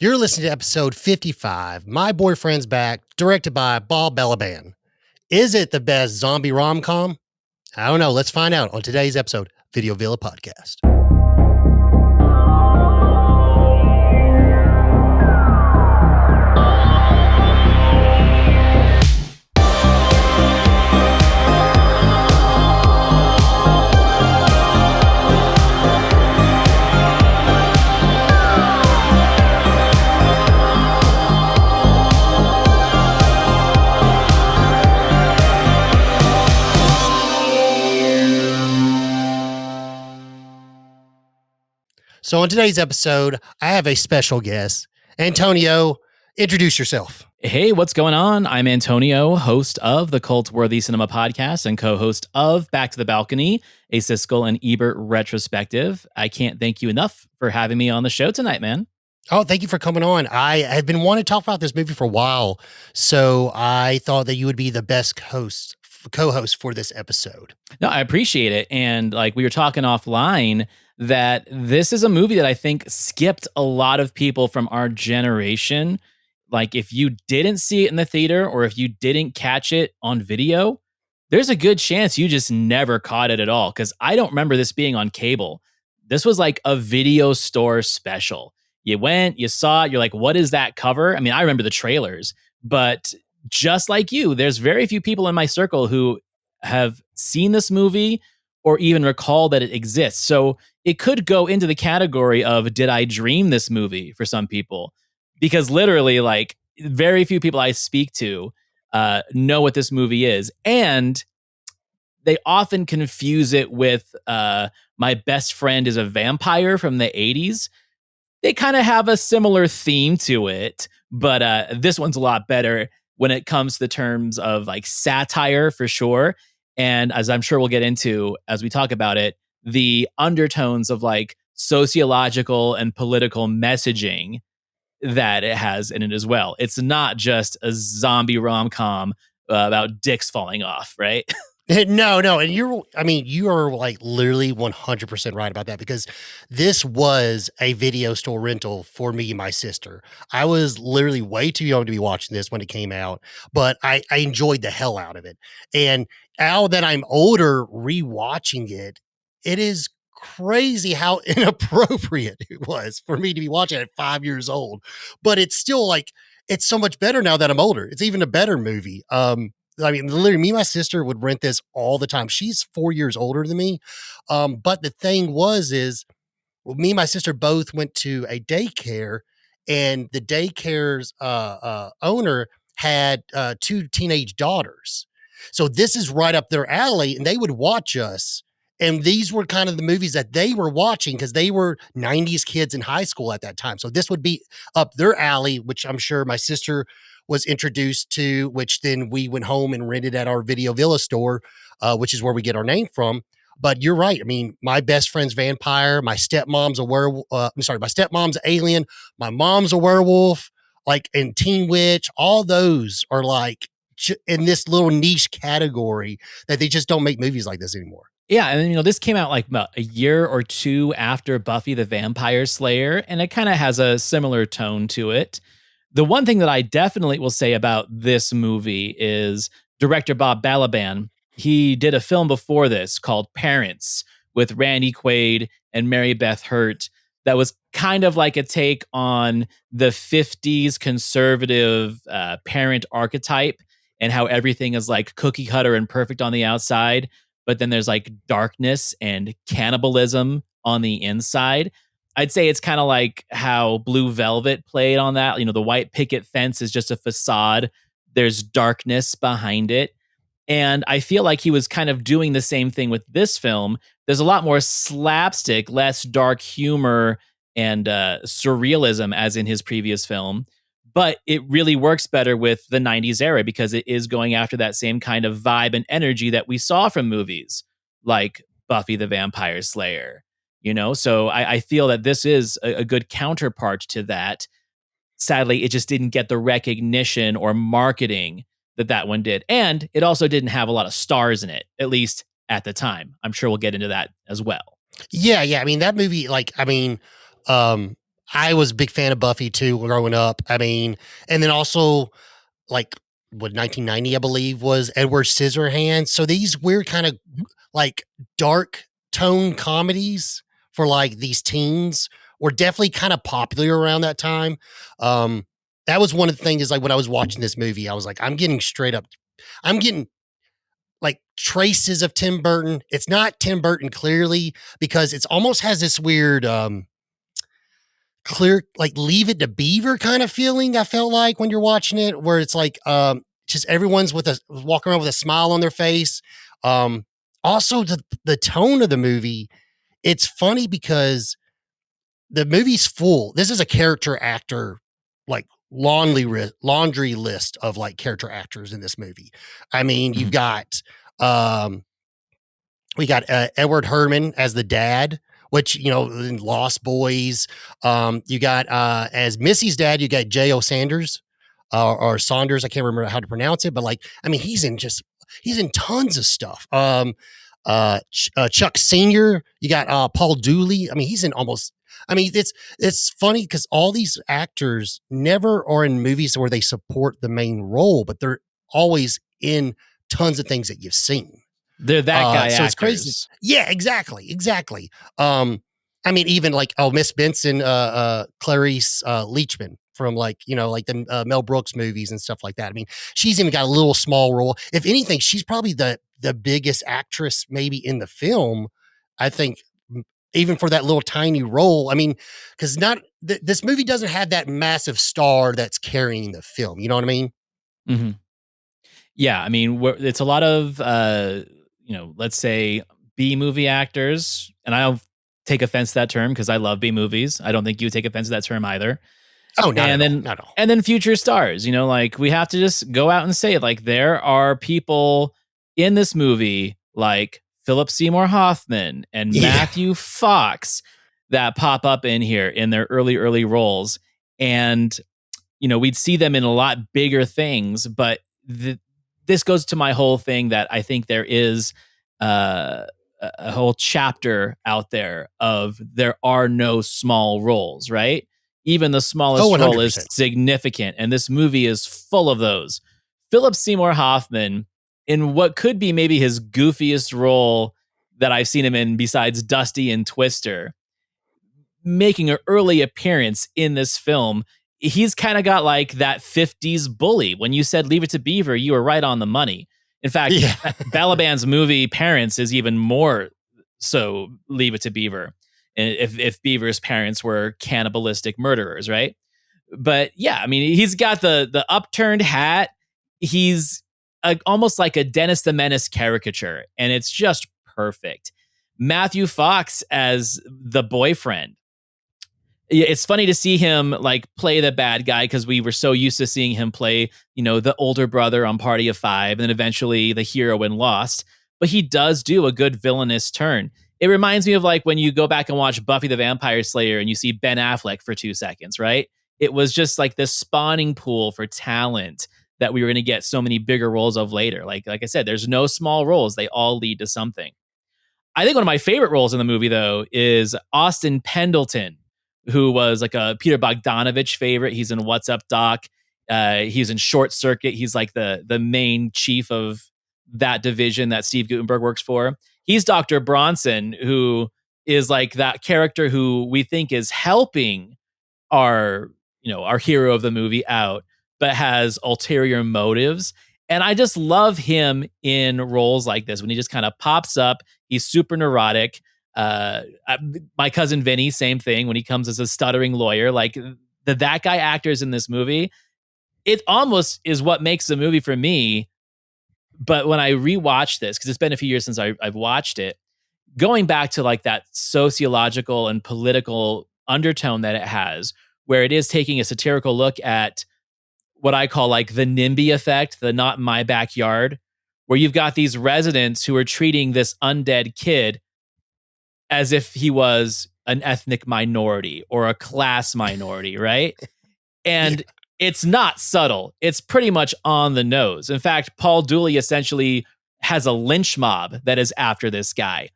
You're listening to episode 55, My Boyfriend's Back, directed by Bob Balaban. Is it the best zombie rom-com? I don't know. Let's find out on today's episode, Video Villa Podcast. So on today's episode, I have a special guest. Antonio, introduce yourself. Hey, what's going on? I'm Antonio, host of the Cult-Worthy Cinema Podcast and co-host of Back to the Balcony, a Siskel and Ebert retrospective. I can't thank you enough for having me on the show tonight, man. Oh, thank you for coming on. I have been wanting to talk about this movie for a while, so I thought that you would be the best co-host for this episode. No, I appreciate it. And like we were talking offline, that this is a movie that I think skipped a lot of people from our generation. Like if you didn't see it in the theater or if you didn't catch it on video, there's a good chance you just never caught it at all. Because I don't remember this being on cable. This was like a video store special. You went, you saw it, you're like, what is that cover? I mean, I remember the trailers, but just like you, there's very few people in my circle who have seen this movie or even recall that it exists. So it could go into the category of, did I dream this movie for some people? Because literally, like, very few people I speak to know what this movie is. And they often confuse it with My Best Friend is a Vampire from the 80s. They kind of have a similar theme to it, but this one's a lot better when it comes to the terms of like satire for sure. And as I'm sure we'll get into as we talk about it, the undertones of like sociological and political messaging that it has in it as well. It's not just a zombie rom-com about dicks falling off, right? No. And you are like literally 100% right about that, because this was a video store rental for me and my sister. I was literally way too young to be watching this when it came out, but I enjoyed the hell out of it. And now that I'm older, rewatching it, it is crazy how inappropriate it was for me to be watching it at 5 years old. But it's still like, it's so much better now that I'm older. It's even a better movie. I mean, literally, me and my sister would rent this all the time. She's 4 years older than me. But the thing is me and my sister both went to a daycare, and the daycare's owner had two teenage daughters. So this is right up their alley, and they would watch us. And these were kind of the movies that they were watching because they were 90s kids in high school at that time. So this would be up their alley, which I'm sure my sister was introduced to, which then we went home and rented at our Video Villa store, which is where we get our name from. But you're right. I mean, My Best Friend's Vampire, my stepmom's a werewolf. My stepmom's alien. My mom's a werewolf. Like, and Teen Witch, all those are like in this little niche category that they just don't make movies like this anymore. Yeah, and this came out like about a year or two after Buffy the Vampire Slayer, and it kind of has a similar tone to it. The one thing that I definitely will say about this movie is director Bob Balaban. He did a film before this called Parents with Randy Quaid and Mary Beth Hurt that was kind of like a take on the 50s conservative parent archetype and how everything is like cookie cutter and perfect on the outside, but then there's like darkness and cannibalism on the inside. I'd say it's kind of like how Blue Velvet played on that. The white picket fence is just a facade. There's darkness behind it. And I feel like he was kind of doing the same thing with this film. There's a lot more slapstick, less dark humor and surrealism as in his previous film. But it really works better with the 90s era because it is going after that same kind of vibe and energy that we saw from movies like Buffy the Vampire Slayer. So I feel that this is a good counterpart to that. Sadly, it just didn't get the recognition or marketing that one did. And it also didn't have a lot of stars in it, at least at the time. I'm sure we'll get into that as well. Yeah. I mean, that movie, I was a big fan of Buffy too growing up. I mean, and then also like what 1990, I believe, was Edward Scissorhands. So these weird kind of Mhm. like dark tone comedies for like these teens were definitely kind of popular around that time. Um, that was one of the things is like when I was watching this movie, I was like, I'm getting like traces of Tim Burton. It's not Tim Burton clearly because it's almost has this weird clear like Leave It to Beaver kind of feeling. I felt like when you're watching it, where it's like just everyone's with a walking around with a smile on their face. Um, also the tone of the movie, it's funny because the movie's full. This is a character actor like laundry list of like character actors in this movie. I mean, you've Mhm. got um we got Edward Herman as the dad, which you know in Lost Boys. You got as Missy's dad, you got J.O. Sanders or Saunders. I can't remember how to pronounce it, but like I mean, he's in tons of stuff. Chuck Senior. You got Paul Dooley. I mean, he's in almost. I mean, it's funny because all these actors never are in movies where they support the main role, but they're always in tons of things that you've seen. They're that guy So it's crazy. actors. Yeah, exactly, exactly. I mean, even like Miss Benson, Clarice Leachman from like you know like the Mel Brooks movies and stuff like that. I mean, she's even got a little small role. If anything, she's probably the biggest actress maybe in the film. I think even for that little tiny role. I mean, because not this movie doesn't have that massive star that's carrying the film. You know what I mean? Mhm. Yeah, I mean, it's a lot of, let's say B movie actors, and I don't take offense to that term because I love B movies. I don't think you would take offense to that term either. Oh, not And at all, then not at all. and then future stars, like we have to just go out and say it. Like there are people in this movie like Philip Seymour Hoffman and Yeah. Matthew Fox that pop up in here in their early roles. And we'd see them in a lot bigger things, but this goes to my whole thing that I think there is uh, a whole chapter out there of there are no small roles, right? Even the Oh, smallest role is 100%. significant, and this movie is full of those. Philip Seymour Hoffman, in what could be maybe his goofiest role that I've seen him in, besides Dusty and Twister, making an early appearance in this film. He's kind of got like that 50s bully. When you said Leave It to Beaver, you were right on the money. In fact, Yeah. Balaban's movie Parents is even more so Leave It to Beaver. If Beaver's parents were cannibalistic murderers, right? But yeah, I mean, he's got the upturned hat. He's almost like a Dennis the Menace caricature, and it's just perfect. Matthew Fox as the boyfriend, yeah, it's funny to see him like play the bad guy because we were so used to seeing him play, the older brother on Party of Five and then eventually the hero in Lost. But he does do a good villainous turn. It reminds me of like when you go back and watch Buffy the Vampire Slayer and you see Ben Affleck for 2 seconds, right? It was just like this spawning pool for talent that we were going to get so many bigger roles of later. Like I said, there's no small roles; they all lead to something. I think one of my favorite roles in the movie, though, is Austin Pendleton, who was like a Peter Bogdanovich favorite. He's in What's Up, Doc. He's in Short Circuit. He's like the main chief of that division that Steve Guttenberg works for. He's Dr. Bronson, who is like that character who we think is helping our hero of the movie out, but has ulterior motives. And I just love him in roles like this when he just kind of pops up. He's super neurotic. My cousin Vinny, same thing. When he comes as a stuttering lawyer, like that guy actors in this movie, it almost is what makes the movie for me. But when I rewatch this, because it's been a few years since I've watched it, going back to like that sociological and political undertone that it has, where it is taking a satirical look at what I call like the NIMBY effect, the not in my backyard, where you've got these residents who are treating this undead kid as if he was an ethnic minority or a class minority, right? Yeah. And it's not subtle. It's pretty much on the nose. In fact, Paul Dooley essentially has a lynch mob that is after this guy.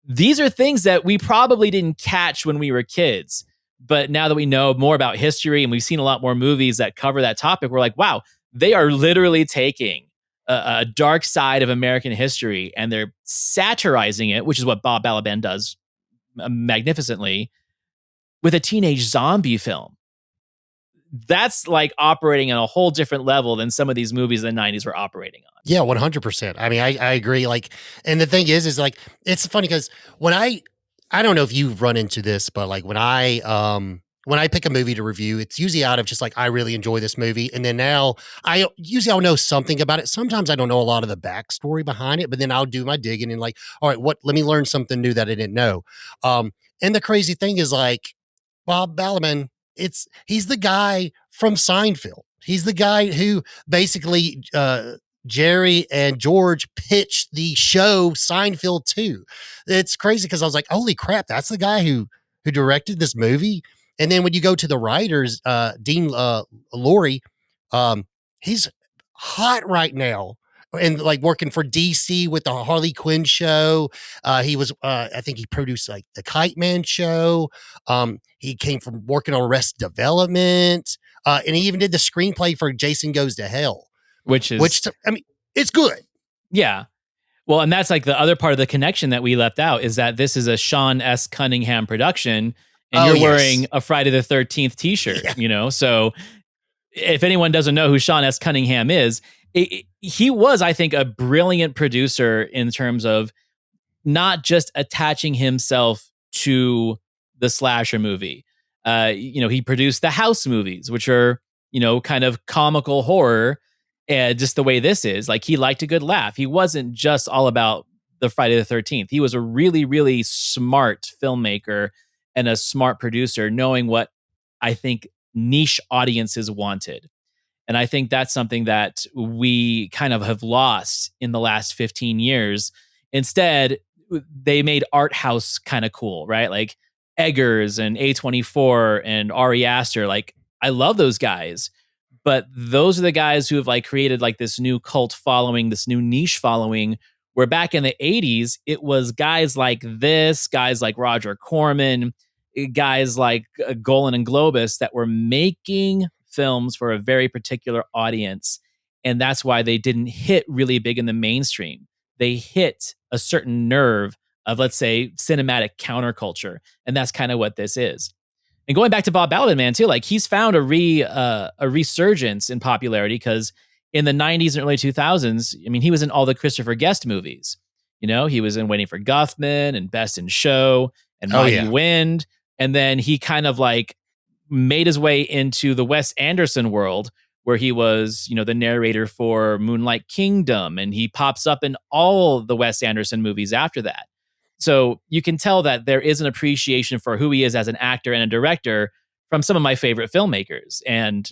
These are things that we probably didn't catch when we were kids. But now that we know more about history and we've seen a lot more movies that cover that topic, we're like, wow, they are literally taking a dark side of American history and they're satirizing it, which is what Bob Balaban does magnificently with a teenage zombie film. That's like operating on a whole different level than some of these movies in the 90s were operating on. Yeah, 100%. I mean, I agree. Like, and the thing is like, it's funny because when I don't know if you've run into this, but like when I pick a movie to review, it's usually out of just like, I really enjoy this movie. And then now I'll know something about it. Sometimes I don't know a lot of the backstory behind it, but then I'll do my digging and like, all right, let me learn something new that I didn't know. And the crazy thing is like, Bob Balaban, he's the guy from Seinfeld. He's the guy who basically Jerry and George pitched the show Seinfeld to. It's crazy because I was like, holy crap, that's the guy who directed this movie. And then when you go to the writers, Dean Laurie, he's hot right now. And like working for DC with the Harley Quinn show. He was, I think he produced like the Kite Man show. He came from working on Arrested Development. And he even did the screenplay for Jason Goes to Hell, Which is, I mean, it's good. yeah. Well, and that's like the other part of the connection that we left out is that this is a Sean S. Cunningham production and Oh, you're yes. wearing a Friday the 13th t-shirt, Yeah. you know? So if anyone doesn't know who Sean S. Cunningham is, he was, I think, a brilliant producer in terms of not just attaching himself to the slasher movie. He produced the House movies, which are, kind of comical horror. And just the way this is, like, he liked a good laugh. He wasn't just all about the Friday the 13th. He was a really, really smart filmmaker and a smart producer, knowing what I think niche audiences wanted. And I think that's something that we kind of have lost in the last 15 years. Instead, they made art house kind of cool, right? Like Eggers and A24 and Ari Aster. Like, I love those guys, but those are the guys who have like created like this new cult following, this new niche following. Where back in the 80s, it was guys like this, guys like Roger Corman, guys like Golan and Globus that were making films for a very particular audience. And that's why they didn't hit really big in the mainstream. They hit a certain nerve of, let's say, cinematic counterculture. And that's kind of what this is. And going back to Bob Balaban, man, too, like he's found a resurgence in popularity because in the 90s and early 2000s, I mean, he was in all the Christopher Guest movies. He was in Waiting for Guffman and Best in Show and Oh, Mighty yeah. Wind. And then he kind of like made his way into the Wes Anderson world where he was, the narrator for Moonlight Kingdom. And he pops up in all the Wes Anderson movies after that. So you can tell that there is an appreciation for who he is as an actor and a director from some of my favorite filmmakers. And,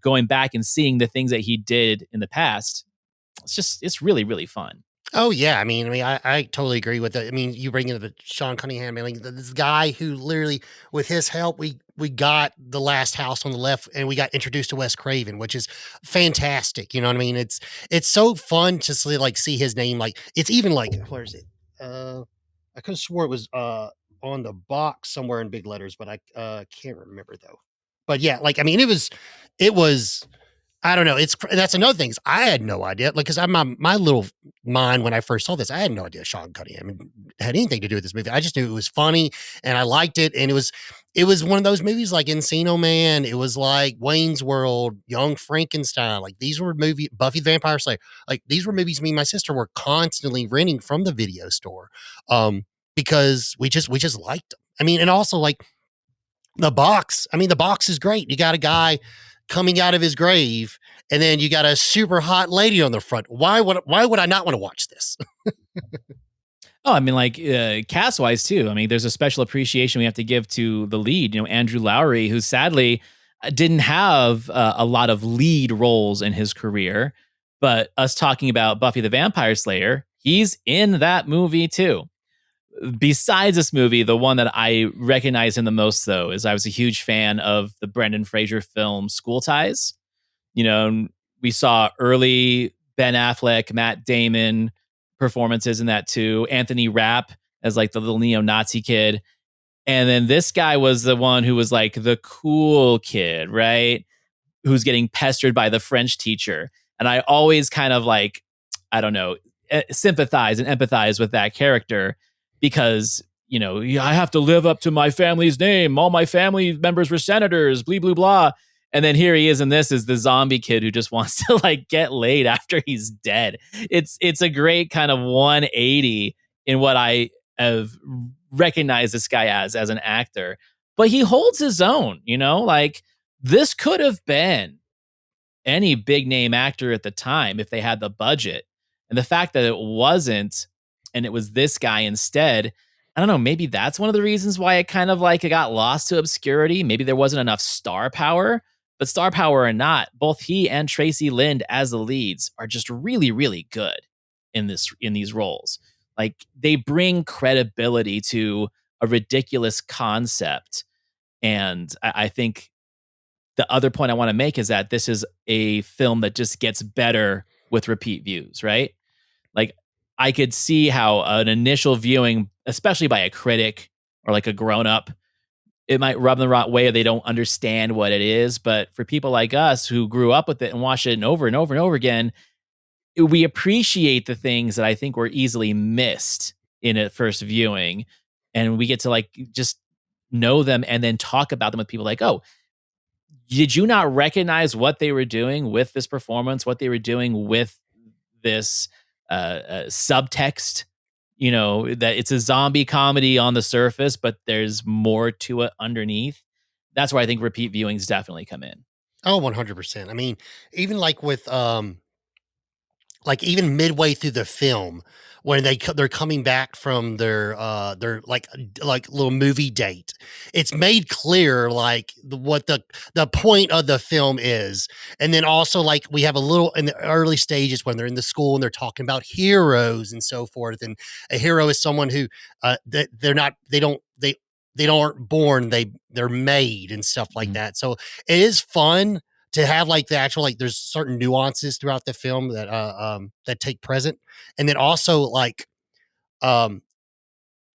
going back and seeing the things that he did in the past, it's really, really fun. Oh yeah, I totally agree with that. I mean, you bring in the Sean Cunningham, I mean, this guy who literally, with his help, we got The Last House on the Left, and we got introduced to Wes Craven, which is fantastic. You know what I mean? It's so fun to see his name. Like, it's even like, where is it? I could have swore it was on the box somewhere in big letters, but I can't remember though. But yeah, like, I mean, it was. I don't know. That's another thing. Is I had no idea. Like, because I'm my little mind when I first saw this, I had no idea Sean Cunningham had anything to do with this movie. I just knew it was funny and I liked it, and it was one of those movies like Encino Man. It was like Wayne's World, Young Frankenstein. Like, these were Buffy the Vampire Slayer. Like, these were movies me and my sister were constantly renting from the video store, because we just liked them. I mean, and also like the box. I mean, the box is great. You got a guy coming out of his grave, and then you got a super hot lady on the front. Why would I not want to watch this? Oh, I mean, like cast wise too. I mean, there's a special appreciation we have to give to the lead, Andrew Lowry, who sadly didn't have a lot of lead roles in his career. But us talking about Buffy the Vampire Slayer, he's in that movie too. Besides this movie, the one that I recognize him the most, though, is I was a huge fan of the Brendan Fraser film School Ties. We saw early Ben Affleck, Matt Damon performances in that too. Anthony Rapp as like the little neo-Nazi kid. And then this guy was the one who was like the cool kid, right? Who's getting pestered by the French teacher. And I always kind of like, I don't know, sympathize and empathize with that character because, you know, I have to live up to my family's name. All my family members were senators, blah, blah, blah. And then here he is, and this is the zombie kid who just wants to like get laid after he's dead. It's a great kind of 180 in what I have recognized this guy as an actor. But he holds his own, you know, like this could have been any big name actor at the time if they had the budget. And the fact that it wasn't, and it was this guy instead, I don't know, maybe that's one of the reasons why it kind of like it got lost to obscurity. Maybe there wasn't enough star power, but star power or not, both he and Tracy Lind as the leads are just really, really good in these roles. Like they bring credibility to a ridiculous concept. And I think the other point I want to make is that this is a film that just gets better with repeat views, right? Like I could see how an initial viewing, especially by a critic or like a grown up, it might rub them the wrong way or they don't understand what it is. But for people like us who grew up with it and watched it over and over and over again, we appreciate the things that I think were easily missed in a first viewing. And we get to like just know them and then talk about them with people like, oh, did you not recognize what they were doing with this performance, what they were doing with this subtext? You know, that it's a zombie comedy on the surface, but there's more to it underneath. That's where I think repeat viewings definitely come in. Oh, 100%. I mean, even like even midway through the film when they're coming back from their like little movie date, it's made clear like what the point of the film is. And then also like we have a little in the early stages when they're in the school and they're talking about heroes and so forth, and a hero is someone who they're not they don't aren't born, they're made and stuff like Mhm. that. So it is fun to have like the actual like there's certain nuances throughout the film that take present. And then also like um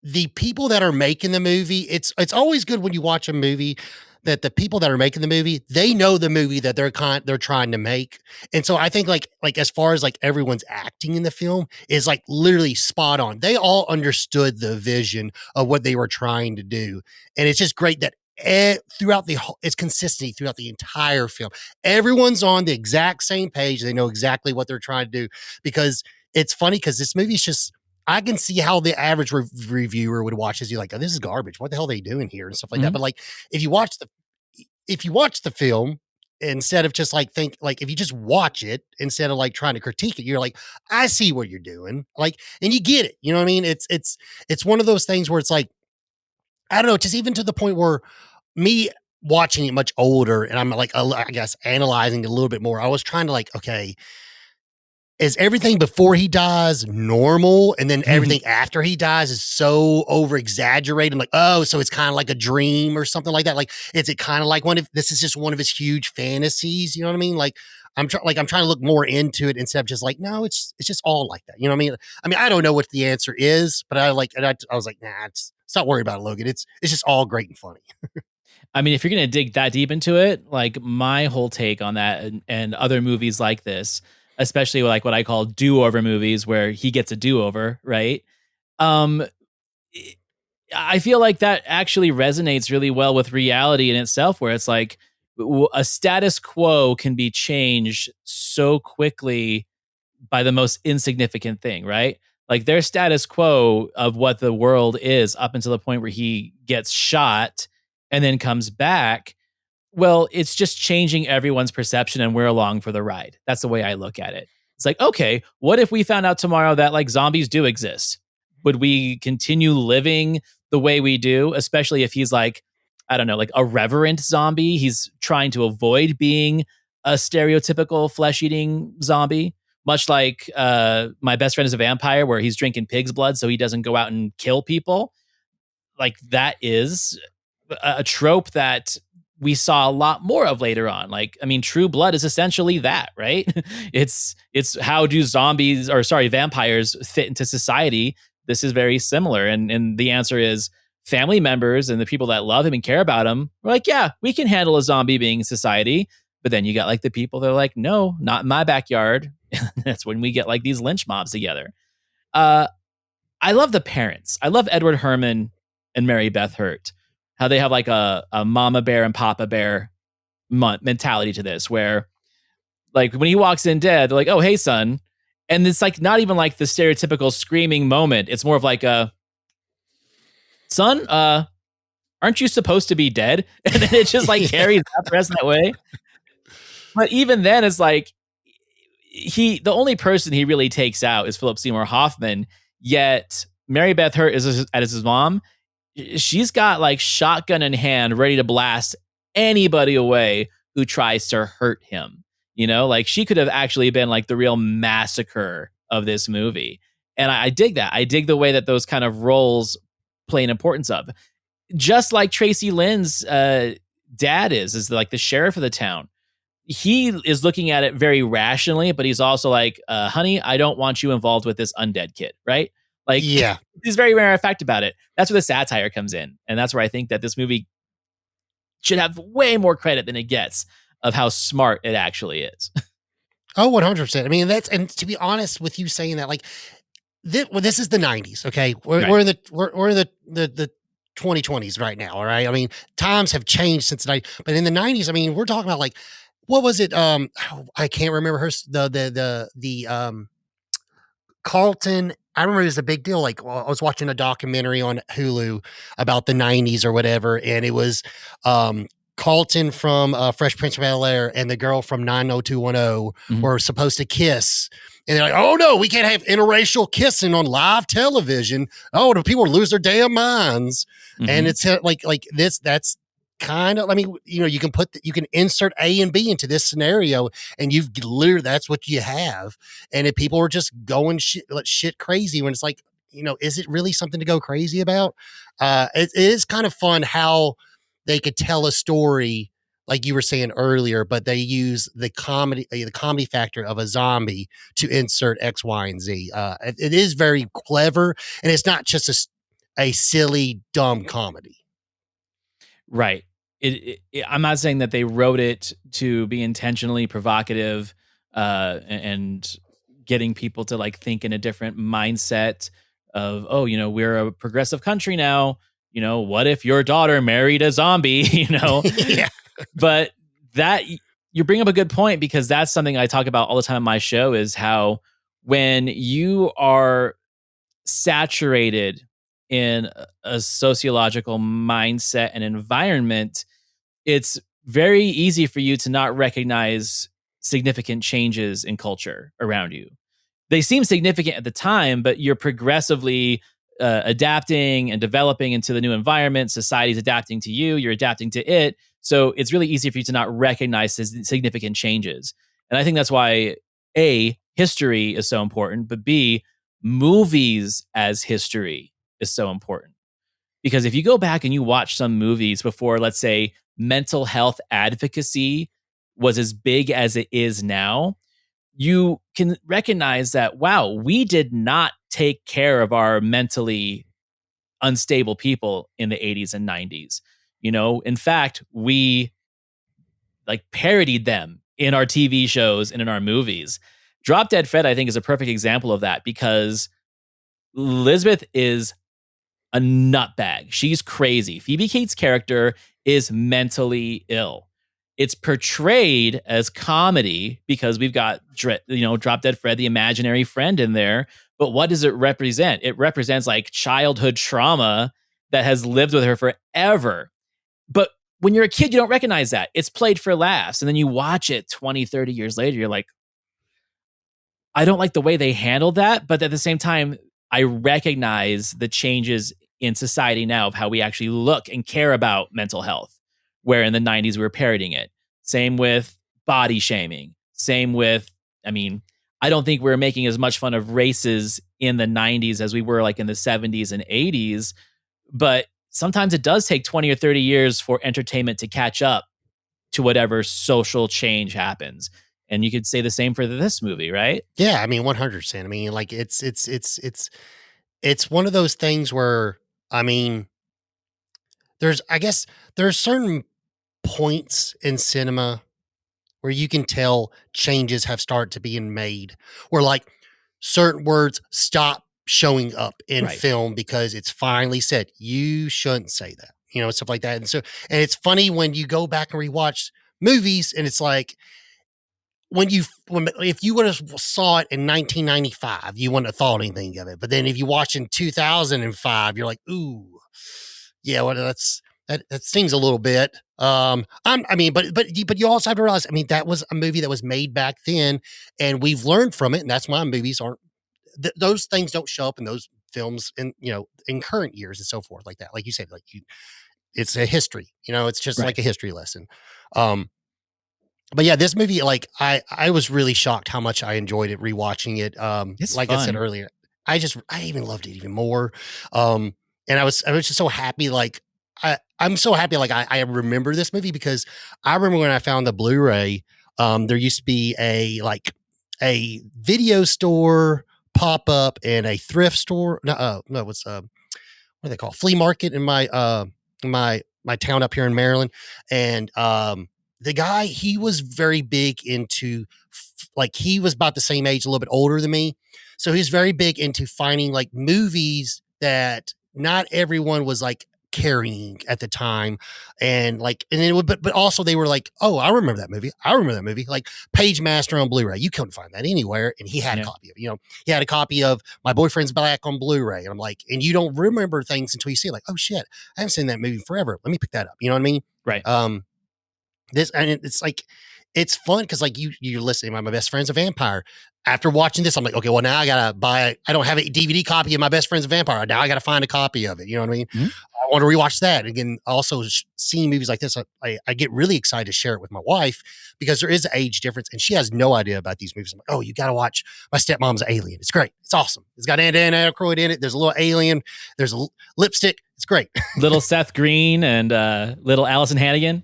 the people that are making the movie, it's always good when you watch a movie that the people that are making the movie, they know the movie that they're trying to make. And so I think like as far as like everyone's acting in the film is like literally spot on. They all understood the vision of what they were trying to do. And it's just great that throughout the whole, it's consistency throughout the entire film. Everyone's on the exact same page. They know exactly what they're trying to do because it's funny because this movie's just I can see how the average reviewer would watch this. You're like, oh, this is garbage. What the hell are they doing here and stuff like that. Mhm. But like, if you watch the if you watch the film instead of just like think like if you just watch it instead of like trying to critique it, you're like, I see what you're doing. Like, and you get it. You know what I mean? It's one of those things where it's like, I don't know, just even to the point where me watching it much older and I'm like, I guess analyzing it a little bit more. I was trying to like, okay, is everything before he dies normal and then everything after he dies is so over exaggerated? Like, oh, so it's kind of like a dream or something like that. Like, is it kind of like one of this is just one of his huge fantasies? You know what I mean? Like, I'm trying to look more into it instead of just like, no, it's just all like that. You know what I mean? I mean, I don't know what the answer is, but I was like, nah, it's not worried about it, Logan. It's just all great and funny. I mean, if you're gonna dig that deep into it, like my whole take on that and other movies like this, especially like what I call do-over movies where he gets a do-over, right? Um, I feel like that actually resonates really well with reality in itself, where it's like a status quo can be changed so quickly by the most insignificant thing, right? Like their status quo of what the world is up until the point where he gets shot and then comes back, well, it's just changing everyone's perception and we're along for the ride. That's the way I look at it. It's like, okay, what if we found out tomorrow that like zombies do exist? Would we continue living the way we do, especially if he's like, I don't know, like a reverent zombie? He's trying to avoid being a stereotypical flesh eating zombie, much like My Best Friend is a Vampire, where he's drinking pig's blood so he doesn't go out and kill people. Like that is a trope that we saw a lot more of later on. Like, I mean, True Blood is essentially that, right? It's how do vampires fit into society? This is very similar. And the answer is family members and the people that love him and care about him were like, yeah, we can handle a zombie being in society. But then you got like the people that are like, no, not in my backyard. That's when we get like these lynch mobs together. Uh, I love the parents. I love Edward Herman and Mary Beth Hurt. How they have like a mama bear and papa bear mentality to this, where like when he walks in dead, they're like, "Oh, hey, son," and it's like not even like the stereotypical screaming moment. It's more of like a son. Aren't you supposed to be dead? And then it just like Yeah. carries out the rest of that way. But even then, it's like the only person he really takes out is Philip Seymour Hoffman. Yet Mary Beth Hurt as his mom. She's got like shotgun in hand, ready to blast anybody away who tries to hurt him. You know, like she could have actually been like the real massacre of this movie. And I dig that. I dig the way that those kind of roles play an importance of. Just like Tracy Lynn's dad is like the sheriff of the town. He is looking at it very rationally, but he's also like, honey, I don't want you involved with this undead kid, right? Like, Yeah. he's very matter of fact about it. That's where the satire comes in. And that's where I think that this movie should have way more credit than it gets of how smart it actually is. Oh, 100%. I mean, and to be honest with you saying that, like, this is the 90s, okay? Right. We're in the 2020s right now, all right? I mean, times have changed since but in the 90s, I mean, we're talking about like, what was it? I can't remember Carlton. I remember it was a big deal. Like, I was watching a documentary on Hulu about the 90s or whatever, and it was um, Carlton from Fresh Prince of Bel-Air and the girl from 90210 Mhm. were supposed to kiss. And they're like, oh no, we can't have interracial kissing on live television. Oh, the people lose their damn minds. And Mhm. it's like this, that's kind of, I mean, you can you can insert A and B into this scenario, and you've literally, that's what you have. And if people are just going shit crazy when it's like, is it really something to go crazy about? It is kind of fun how they could tell a story like you were saying earlier, but they use the comedy factor of a zombie to insert X, Y, and Z. It is very clever, and it's not just a silly, dumb comedy. Right. I'm not saying that they wrote it to be intentionally provocative and getting people to like think in a different mindset of, oh, we're a progressive country now. What if your daughter married a zombie? Yeah. But that you bring up a good point, because that's something I talk about all the time on my show, is how when you are saturated in a sociological mindset and environment, it's very easy for you to not recognize significant changes in culture around you. They seem significant at the time, but you're progressively adapting and developing into the new environment. Society's adapting to you, you're adapting to it. So it's really easy for you to not recognize significant changes. And I think that's why A, history is so important, but B, movies as history is so important. Because if you go back and you watch some movies before, let's say, mental health advocacy was as big as it is now, you can recognize that, wow, we did not take care of our mentally unstable people in the 80s and 90s. In fact, we like parodied them in our TV shows and in our movies. Drop Dead Fred, I think, is a perfect example of that, because Elizabeth is a nutbag. She's crazy. Phoebe Cates' character is mentally ill. It's portrayed as comedy because we've got Drop Dead Fred, the imaginary friend, in there. But what does it represent? It represents like childhood trauma that has lived with her forever. But when you're a kid, you don't recognize that. It's played for laughs. And then you watch it 20, 30 years later, you're like, I don't like the way they handled that, but at the same time, I recognize the changes in society now of how we actually look and care about mental health. Where in the 90s we were parodying it. Same with body shaming. Same with, I mean, I don't think we are making as much fun of races in the 90s as we were like in the 70s and 80s, but sometimes it does take 20 or 30 years for entertainment to catch up to whatever social change happens. And you could say the same for this movie, right? Yeah, I mean, 100%. I mean, like it's one of those things where, I mean, I guess there's certain points in cinema where you can tell changes have started to being made, where like certain words stop showing up in Right. film because it's finally said you shouldn't say that, stuff like that. And it's funny when you go back and rewatch movies, and it's like when if you would have saw it in 1995, you wouldn't have thought anything of it. But then if you watch in 2005, you're like, ooh, yeah, well, that stings a little bit. But you also have to realize, I mean, that was a movie that was made back then, and we've learned from it, and that's why movies aren't those things don't show up in those films in current years and so forth like that. Like you said, it's a history, it's just Right. like a history lesson. Um, but yeah, this movie, like I was really shocked how much I enjoyed it rewatching it. It's Like I said fun. earlier, I even loved it even more. And I was just so happy, like I'm so happy, like I remember this movie because I remember when I found the Blu-ray, there used to be a video store pop up and a thrift store. No, what's what do they call it? Flea market in my town up here in Maryland. And the guy, he was very big into like he was about the same age, a little bit older than me. So he's very big into finding like movies that not everyone was like carrying at the time. And like, and it would, but also they were like, oh, I remember that movie. I remember that movie. Like Page Master on Blu-ray. You couldn't find that anywhere. And he had a Yeah. copy of it. He had a copy of My Boyfriend's Back on Blu-ray. And I'm like, and you don't remember things until you see it, like, oh shit, I haven't seen that movie forever. Let me pick that up. You know what I mean? Right. This, and it's like it's fun because like you're listening. My best friend's a vampire. After watching this, I'm like, okay, well now I gotta buy. I don't have a DVD copy of My Best Friend's a Vampire. Now I gotta find a copy of it. You know what I mean? Mhm. I want to rewatch that again. Also, seeing movies like this, I get really excited to share it with my wife because there is an age difference, and she has no idea about these movies. I'm like, oh, you got to watch My Stepmom's Alien. It's great. It's awesome. It's got Dan Aykroyd in it. There's a little alien. There's a lipstick. It's great. Little Seth Green and little Allison Hannigan.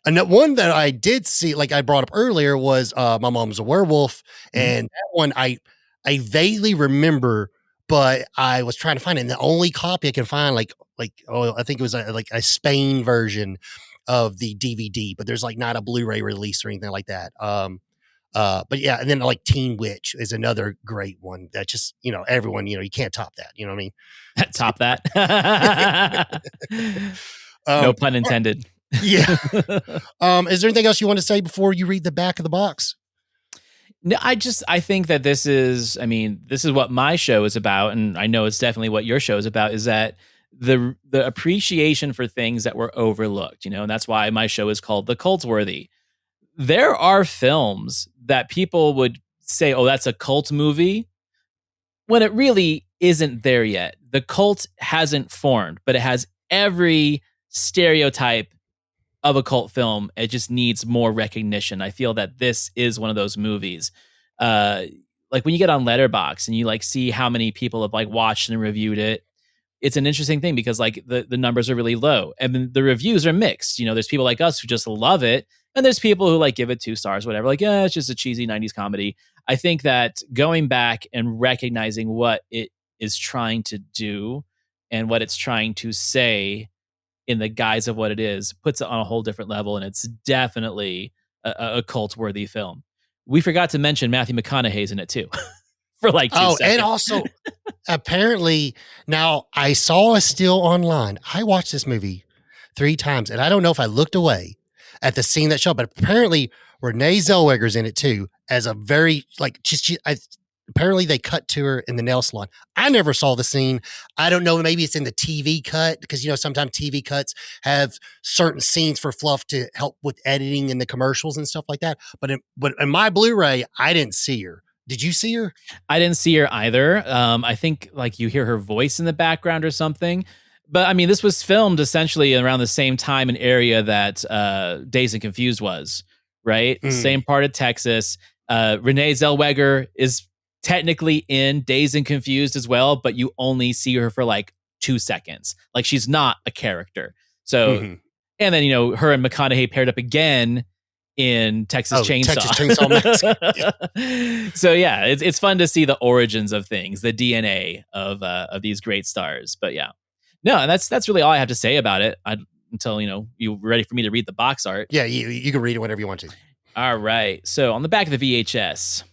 And one that I did see, like I brought up earlier, was My Mom's a Werewolf, and that one I vaguely remember, but I was trying to find it. And the only copy I could find, I think it was like a Spain version of the DVD, but there's like not a Blu-ray release or anything like that. But yeah, and then like Teen Witch is another great one that just everyone you can't top that. You know what I mean? Top that. No Um, pun intended. yeah. Is there anything else you want to say before you read the back of the box? No, I think that this is what my show is about, and I know it's definitely what your show is about, is that the appreciation for things that were overlooked, and that's why my show is called The Cultworthy. There are films that people would say, oh, that's a cult movie, when it really isn't there yet. The cult hasn't formed, but it has every stereotype of a cult film. It just needs more recognition. I feel that this is one of those movies. Like when you get on Letterboxd and you like see how many people have like watched and reviewed it, it's an interesting thing because like the numbers are really low and the reviews are mixed. There's people like us who just love it, and there's people who like give it 2 stars, whatever. Like, yeah, it's just a cheesy 90s comedy. I think that going back and recognizing what it is trying to do and what it's trying to say in the guise of what it is puts it on a whole different level, and it's definitely a cult worthy film. We forgot to mention Matthew McConaughey's in it too for like 2 seconds. And also apparently now I saw a still online. I watched this movie 3 times, and I don't know if I looked away at the scene that showed, but apparently Renee Zellweger's in it too, as a very like apparently they cut to her in the nail salon. I never saw the scene. I don't know. Maybe it's in the TV cut because, sometimes TV cuts have certain scenes for fluff to help with editing and the commercials and stuff like that. But in my Blu-ray, I didn't see her. Did you see her? I didn't see her either. I think like you hear her voice in the background or something. But I mean, this was filmed essentially around the same time and area that Dazed and Confused was, right? Same part of Texas. Renee Zellweger is technically in Dazed and Confused as well, but you only see her for like 2 seconds. Like she's not a character. So, and then, her and McConaughey paired up again in Texas Chainsaw. Texas Chainsaw. So yeah, it's fun to see the origins of things, the DNA of these great stars. But yeah. No, and that's really all I have to say about it. Until you're ready for me to read the box art. Yeah, you can read it whenever you want to. All right. So on the back of the VHS,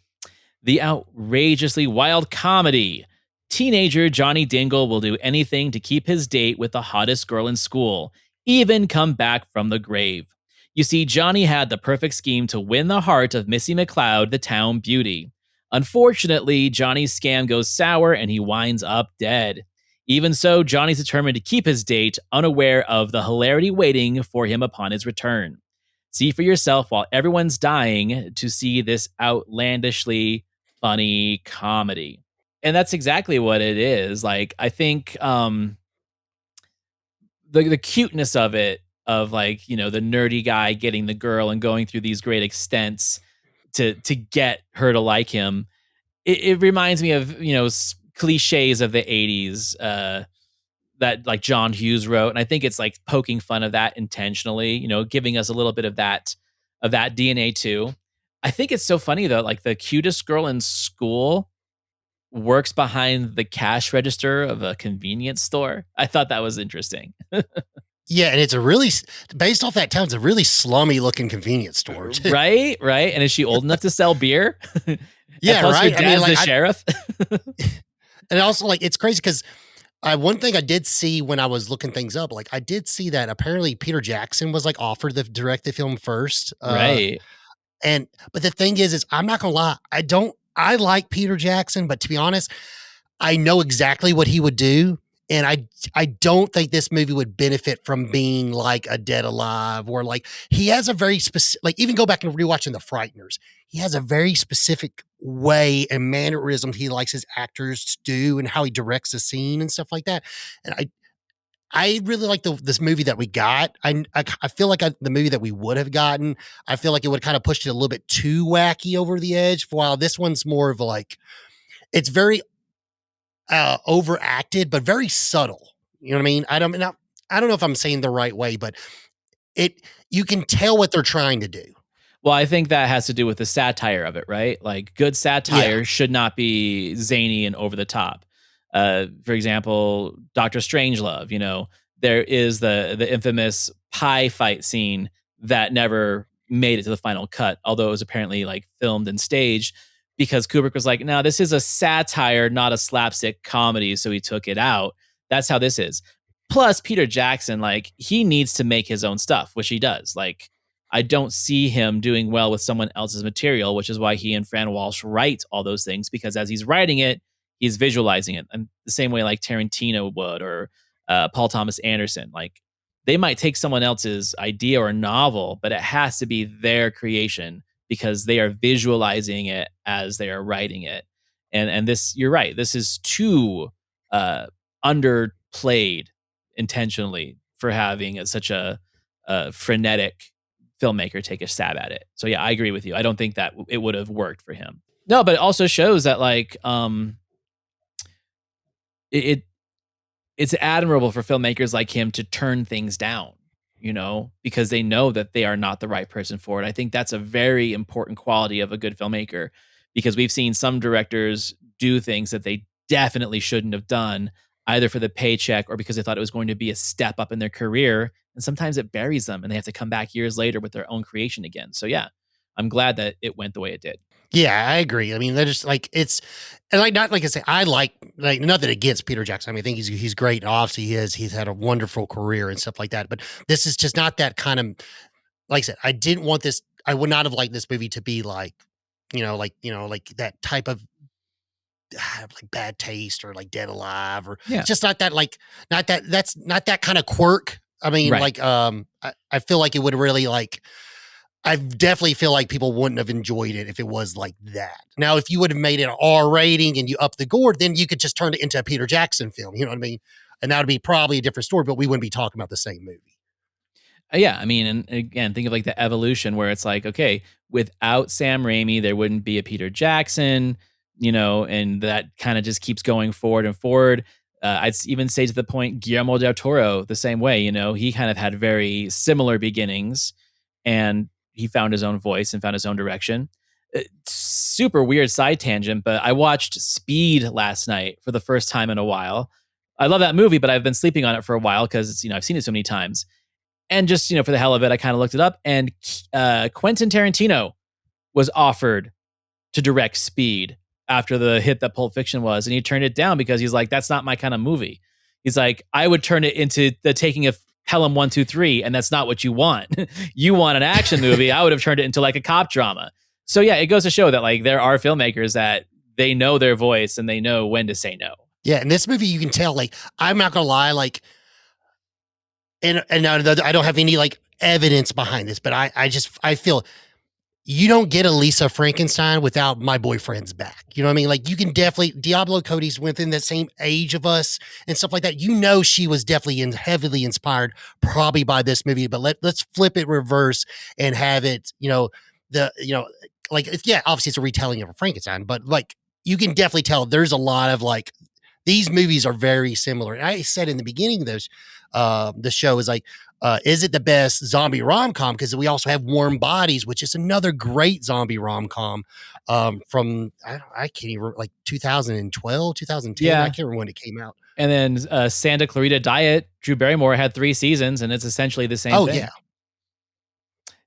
the outrageously wild comedy. Teenager Johnny Dingle will do anything to keep his date with the hottest girl in school, even come back from the grave. You see, Johnny had the perfect scheme to win the heart of Missy McLeod, the town beauty. Unfortunately, Johnny's scam goes sour and he winds up dead. Even so, Johnny's determined to keep his date, unaware of the hilarity waiting for him upon his return. See for yourself while everyone's dying to see this outlandishly funny comedy. And that's exactly what it is. Like, I think the cuteness of it, of like, the nerdy guy getting the girl and going through these great extents to get her to like him. It reminds me of, cliches of the 80s that like John Hughes wrote. And I think it's like poking fun of that intentionally, giving us a little bit of that DNA too. I think it's so funny though, like the cutest girl in school works behind the cash register of a convenience store. I thought that was interesting. Yeah, and it's based off that town, it's a really slummy looking convenience store too. Right, right. And is she old enough to sell beer? And Yeah, plus her right. I mean, dad's the sheriff. and also like it's crazy because one thing I did see when I was looking things up, like I did see that apparently Peter Jackson was like offered to direct the film first. Right. But the thing is I'm not gonna lie, I like Peter Jackson, but to be honest, I know exactly what he would do. And I don't think this movie would benefit from being like a Dead Alive, or like he has a very specific, like even go back and rewatching The Frighteners. He has a very specific way and mannerism he likes his actors to do and how he directs the scene and stuff like that. And I really like this movie that we got. I feel like the movie that we would have gotten, I feel like it would kind of pushed it a little bit too wacky over the edge. While this one's more of like, it's very overacted, but very subtle. You know what I mean? I don't know if I'm saying the right way, but you can tell what they're trying to do. Well, I think that has to do with the satire of it, right? Like good Yeah. satire should not be zany and over the top. For example, Doctor Strangelove, there is the infamous pie fight scene that never made it to the final cut, although it was apparently like filmed and staged because Kubrick was like, no, this is a satire, not a slapstick comedy. So he took it out. That's how this is. Plus, Peter Jackson, like, he needs to make his own stuff, which he does. Like, I don't see him doing well with someone else's material, which is why he and Fran Walsh write all those things, because as he's writing it, he's visualizing it. And the same way like Tarantino would, or Paul Thomas Anderson. Like, they might take someone else's idea or novel, but it has to be their creation because they are visualizing it as they are writing it. And this, you're right, this is too underplayed intentionally for having such a frenetic filmmaker take a stab at it. So yeah, I agree with you. I don't think that it would have worked for him. No, but it also shows that like it it's admirable for filmmakers like him to turn things down, because they know that they are not the right person for it. I think that's a very important quality of a good filmmaker, because we've seen some directors do things that they definitely shouldn't have done, either for the paycheck or because they thought it was going to be a step up in their career. And sometimes it buries them and they have to come back years later with their own creation again. So yeah, I'm glad that it went the way it did. Yeah, I agree. I mean, they're just like and like not like I say, I like nothing against Peter Jackson. I mean, I think he's great. And obviously, he's had a wonderful career and stuff like that. But this is just not that kind of, like I said, I didn't want this. I would not have liked this movie to be like, like that type of like Bad Taste or like Dead Alive, or Yeah. it's just not that that's not that kind of quirk. I mean, Right. like I feel like it would really like. I definitely feel like people wouldn't have enjoyed it if it was like that. Now, if you would have made it an R rating and you up the gore, then you could just turn it into a Peter Jackson film. You know what I mean? And that would be probably a different story, but we wouldn't be talking about the same movie. Yeah, I mean, and again, think of like the evolution where it's like, okay, without Sam Raimi, there wouldn't be a Peter Jackson, and that kind of just keeps going forward and forward. Even say to the point, Guillermo del Toro, the same way, he kind of had very similar beginnings and he found his own voice and found his own direction. Super weird side tangent, but I watched Speed last night for the first time in a while. I love that movie, but I've been sleeping on it for a while because it's, I've seen it so many times. And just, for the hell of it, I kind of looked it up, and Quentin Tarantino was offered to direct Speed after the hit that Pulp Fiction was, and he turned it down because he's like, that's not my kind of movie. He's like, I would turn it into the taking of Pelham 123, and that's not what you want. You want an action movie. I would have turned it into like a cop drama. So yeah, it goes to show that like there are filmmakers that they know their voice and they know when to say no. Yeah, in this movie, you can tell, like, I'm not gonna lie, like, and I don't have any like evidence behind this, but I feel you don't get a Lisa Frankenstein without My Boyfriend's Back. You know what I mean? Like, you can definitely, Diablo Cody's within the same age of us and stuff like that. You know, she was definitely heavily inspired probably by this movie, but let's flip it reverse and have it, like, yeah, obviously it's a retelling of a Frankenstein, but like, you can definitely tell there's a lot of like, these movies are very similar. And I said in the beginning of those, the show is like, is it the best zombie rom-com? Because we also have Warm Bodies, which is another great zombie rom-com from, I can't even remember, like 2012, 2010. Yeah. I can't remember when it came out. And then Santa Clarita Diet, Drew Barrymore had 3 seasons, and it's essentially the same thing. Yeah.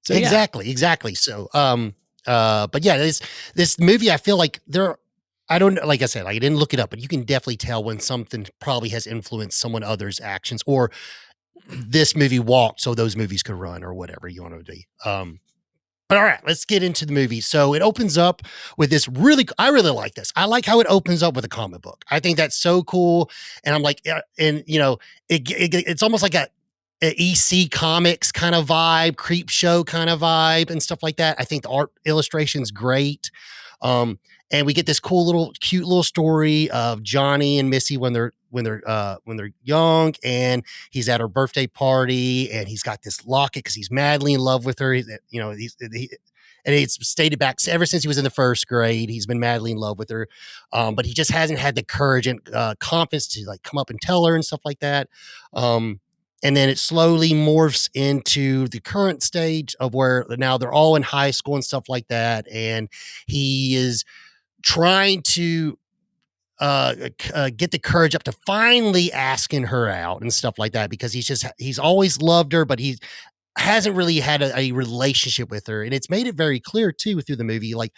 So, exactly. So, but yeah, this movie, I feel like I don't know, like I said, like I didn't look it up, but you can definitely tell when something probably has influenced someone other's actions, or this movie walked so those movies could run, or whatever you want to do. But all right, let's get into the movie. So it opens up with this I really like this. I like how it opens up with a comic book. I think that's so cool. And I'm like, and it's almost like a EC Comics kind of vibe, Creep Show kind of vibe and stuff like that. I think the art illustration's great. And we get this cute little story of Johnny and Missy when they're young, and he's at her birthday party, and he's got this locket because he's madly in love with her. And it's stated back ever since he was in the first grade, he's been madly in love with her, but he just hasn't had the courage and confidence to like come up and tell her and stuff like that. And then it slowly morphs into the current stage of where now they're all in high school and stuff like that, and he is trying to get the courage up to finally asking her out and stuff like that, because he's always loved her, but he hasn't really had a relationship with her. And it's made it very clear too through the movie, like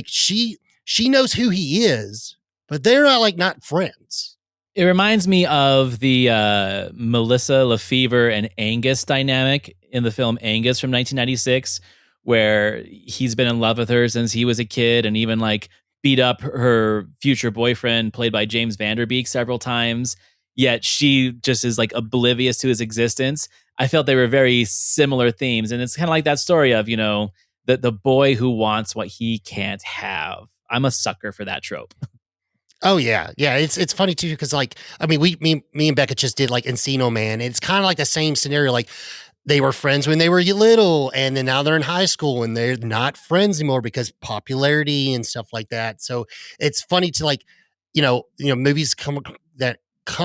she knows who he is, but they're not friends. It reminds me of the Melissa Lefevre and Angus dynamic in the film Angus from 1996, where he's been in love with her since he was a kid, and even like beat up her future boyfriend, played by James Vanderbeek, several times, yet she just is like oblivious to his existence. I felt they were very similar themes, and it's kind of like that story of, the boy who wants what he can't have. I'm a sucker for that trope. Oh yeah. It's funny too, because like, I mean, me and Becca just did like Encino Man. It's kind of like the same scenario. Like, they were friends when they were little, and then now they're in high school and they're not friends anymore because popularity and stuff like that. So it's funny to like, movies come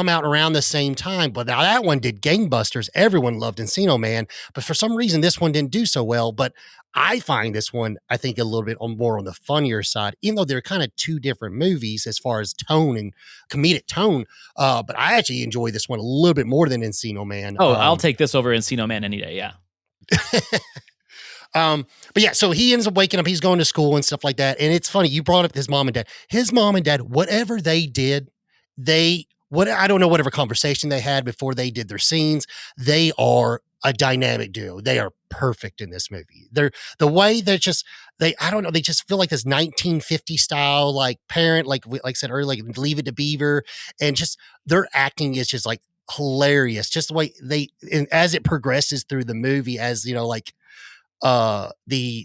out around the same time, but now that one did gangbusters. Everyone loved Encino Man, but for some reason this one didn't do so well. But I find this one, I think, a little bit more on the funnier side, even though they're kind of two different movies as far as tone and comedic tone. But I actually enjoy this one a little bit more than Encino Man. Oh, I'll take this over Encino Man any day. Yeah. But yeah, so he ends up waking up, he's going to school and stuff like that. And it's funny, you brought up his mom and dad. His mom and dad, whatever they did, I don't know, whatever conversation they had before they did their scenes, they are a dynamic duo. They are perfect in this movie. They're the way they're just, I don't know, they just feel like this 1950 style, like parent, like I said earlier, like Leave It to Beaver, and just their acting is just like hilarious. Just the way and as it progresses through the movie, as the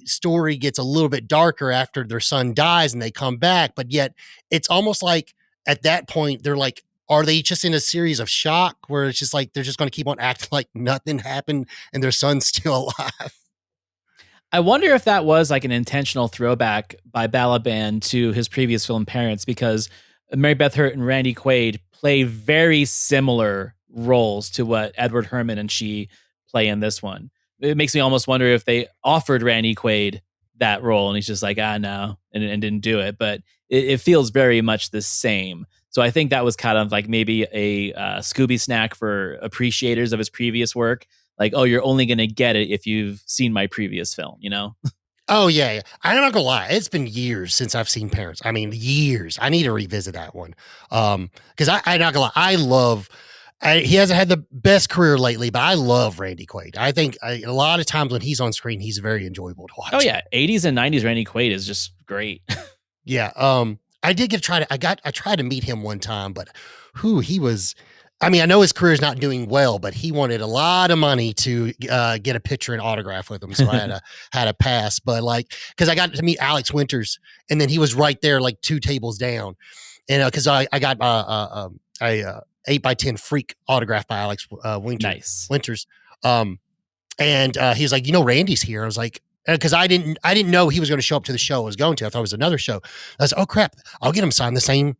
story gets a little bit darker after their son dies and they come back, but yet it's almost like at that point they're like, are they just in a series of shock where it's just like they're just going to keep on acting like nothing happened and their son's still alive? I wonder if that was like an intentional throwback by Balaban to his previous film Parents, because Mary Beth Hurt and Randy Quaid play very similar roles to what Edward Herrmann and she play in this one. It makes me almost wonder if they offered Randy Quaid that role and he's just like, no, and didn't do it. But it feels very much the same. So I think that was kind of like maybe a Scooby snack for appreciators of his previous work. Like, oh, you're only going to get it if you've seen my previous film, you know? Oh yeah, yeah. I'm not gonna lie. It's been years since I've seen Parents. I mean, years. I need to revisit that one. Because I'm not gonna lie. He hasn't had the best career lately, but I love Randy Quaid. I think a lot of times when he's on screen, he's very enjoyable to Oh watch. yeah, 80s and 90s Randy Quaid is just great. Yeah. I did get to try to. I tried to meet him one time, but who he was. I mean, I know his career is not doing well, but he wanted a lot of money to get a picture and autograph with him, so I had a pass. But like, because I got to meet Alex Winters, and then he was right there, like 2 tables down, and because I got a 8x10 freak autograph by Alex Nice. Winters, and he's like, Randy's here. I was like, because I didn't know he was going to show up to the show I was going to. I thought it was another show. I was like, oh crap, I'll get him signed the same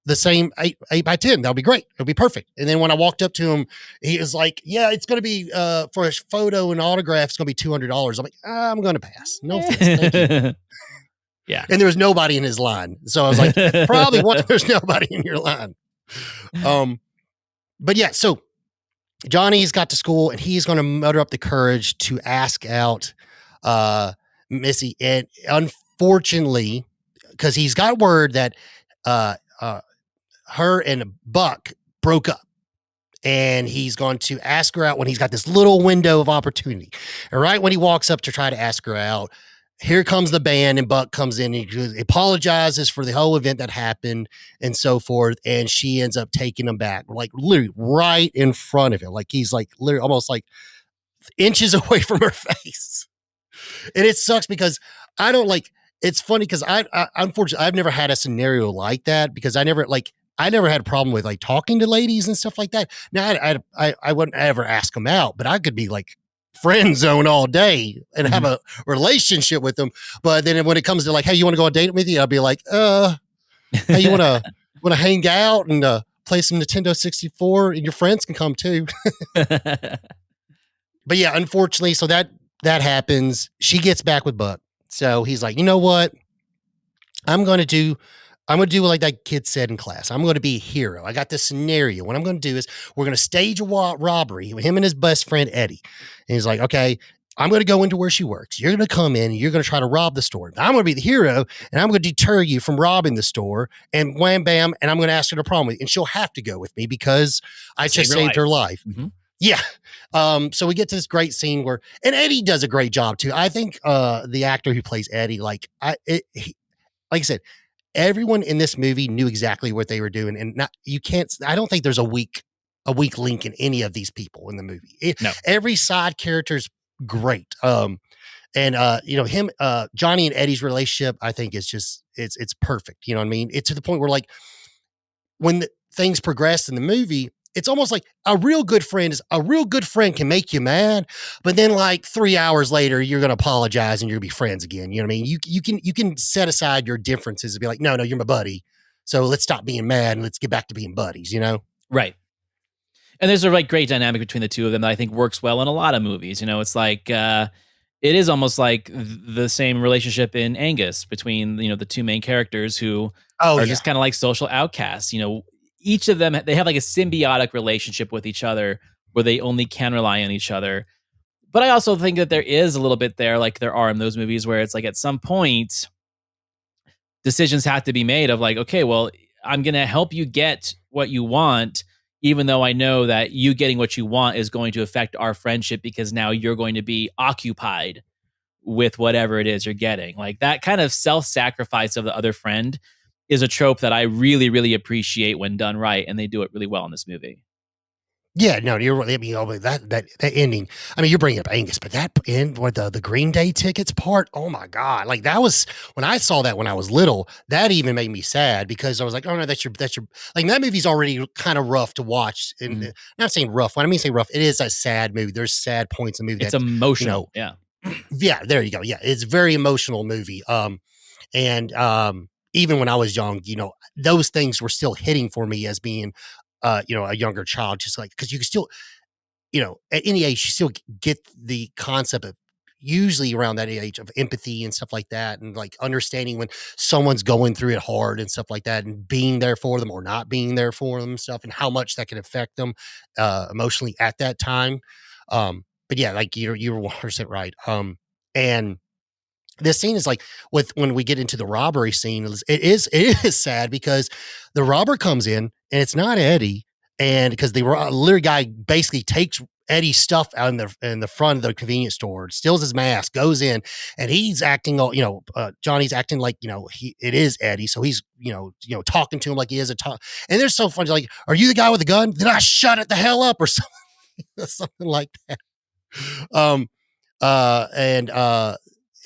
8x10. That'll be great. It'll be perfect. And then when I walked up to him, he was like, yeah, it's going to be for a photo and autograph, it's going to be $200. I'm like, I'm going to pass. No offense. Thank you. Yeah. And there was nobody in his line. So I was like, probably there's nobody in your line. But yeah, so Johnny's got to school and he's going to mutter up the courage to ask out Missy. And unfortunately, because he's got word that uh, her and Buck broke up. And he's going to ask her out when he's got this little window of opportunity. And right when he walks up to try to ask her out, here comes the band and Buck comes in and he apologizes for the whole event that happened and so forth. And she ends up taking him back, like literally right in front of him. Like he's like literally almost like inches away from her face. And it sucks because I don't like, it's funny because I unfortunately, I've never had a scenario like that because I never had a problem with like talking to ladies and stuff like that. Now I wouldn't ever ask them out, but I could be like friend zone all day and have a relationship with them. But then when it comes to like, hey, you want to go on a date with you? I'll be like, hey, you want to hang out and play some Nintendo 64 and your friends can come too. But yeah, unfortunately, so that happens. She gets back with Buck. So he's like, you know what? I'm going to do like that kid said in class. I'm going to be a hero. I got this scenario. What I'm going to do is we're going to stage a robbery with him and his best friend, Eddie. And he's like, okay, I'm going to go into where she works. You're going to come in and you're going to try to rob the store. I'm going to be the hero and I'm going to deter you from robbing the store and wham, bam. And I'm going to ask her to prom with you. And she'll have to go with me because I just saved her life. Mm-hmm. Yeah. So we get to this great scene and Eddie does a great job too. I think the actor who plays Eddie, like I said, everyone in this movie knew exactly what they were doing, and I don't think there's a weak link in any of these people in the movie. No. Every side character's great. And him, Johnny and Eddie's relationship, I think is just, it's perfect. You know what I mean? It's to the point where like when things progress in the movie, it's almost like a real good friend can make you mad, but then like 3 hours later, you're going to apologize and you're gonna be friends again. You know what I mean? You can set aside your differences and be like, no, you're my buddy. So let's stop being mad and let's get back to being buddies, you know? Right. And there's a like great dynamic between the two of them that I think works well in a lot of movies. You know, it's like, it is almost like the same relationship in Angus between, the two main characters who are just kind of like social outcasts. Each of them, they have like a symbiotic relationship with each other where they only can rely on each other. But I also think that there is a little bit there, like there are in those movies, where it's like at some point, decisions have to be made of like, okay, well, I'm going to help you get what you want, even though I know that you getting what you want is going to affect our friendship because now you're going to be occupied with whatever it is you're getting. Like that kind of self-sacrifice of the other friend is a trope that I really, really appreciate when done right, and they do it really well in this movie. Yeah, no, you're right. I mean, that ending. I mean, you're bringing up Angus, but that end with the Green Day tickets part. Oh my god! Like that was when I saw that when I was little. That even made me sad because I was like, oh no, that's your like that movie's already kind of rough to watch. And not saying rough. When I mean say rough, it is a sad movie. There's sad points in the movie. It's emotional. Yeah. Yeah. There you go. Yeah, it's a very emotional movie. Even when I was young, those things were still hitting for me as being, a younger child, just like, cause you can still, at any age, you still get the concept of, usually around that age of empathy and stuff like that, and like understanding when someone's going through it hard and stuff like that, and being there for them or not being there for them and stuff, and how much that can affect them emotionally at that time. But yeah, like you're 100% right. And this scene is like with when we get into the robbery scene, it is sad because the robber comes in and it's not Eddie, and because the literally guy basically takes Eddie's stuff out in the front of the convenience store, steals his mask, goes in, and he's acting all Johnny's acting like it is Eddie, so he's talking to him like he is and they're so funny like, are you the guy with the gun? Then I shut it the hell up or something, something like that. Um, and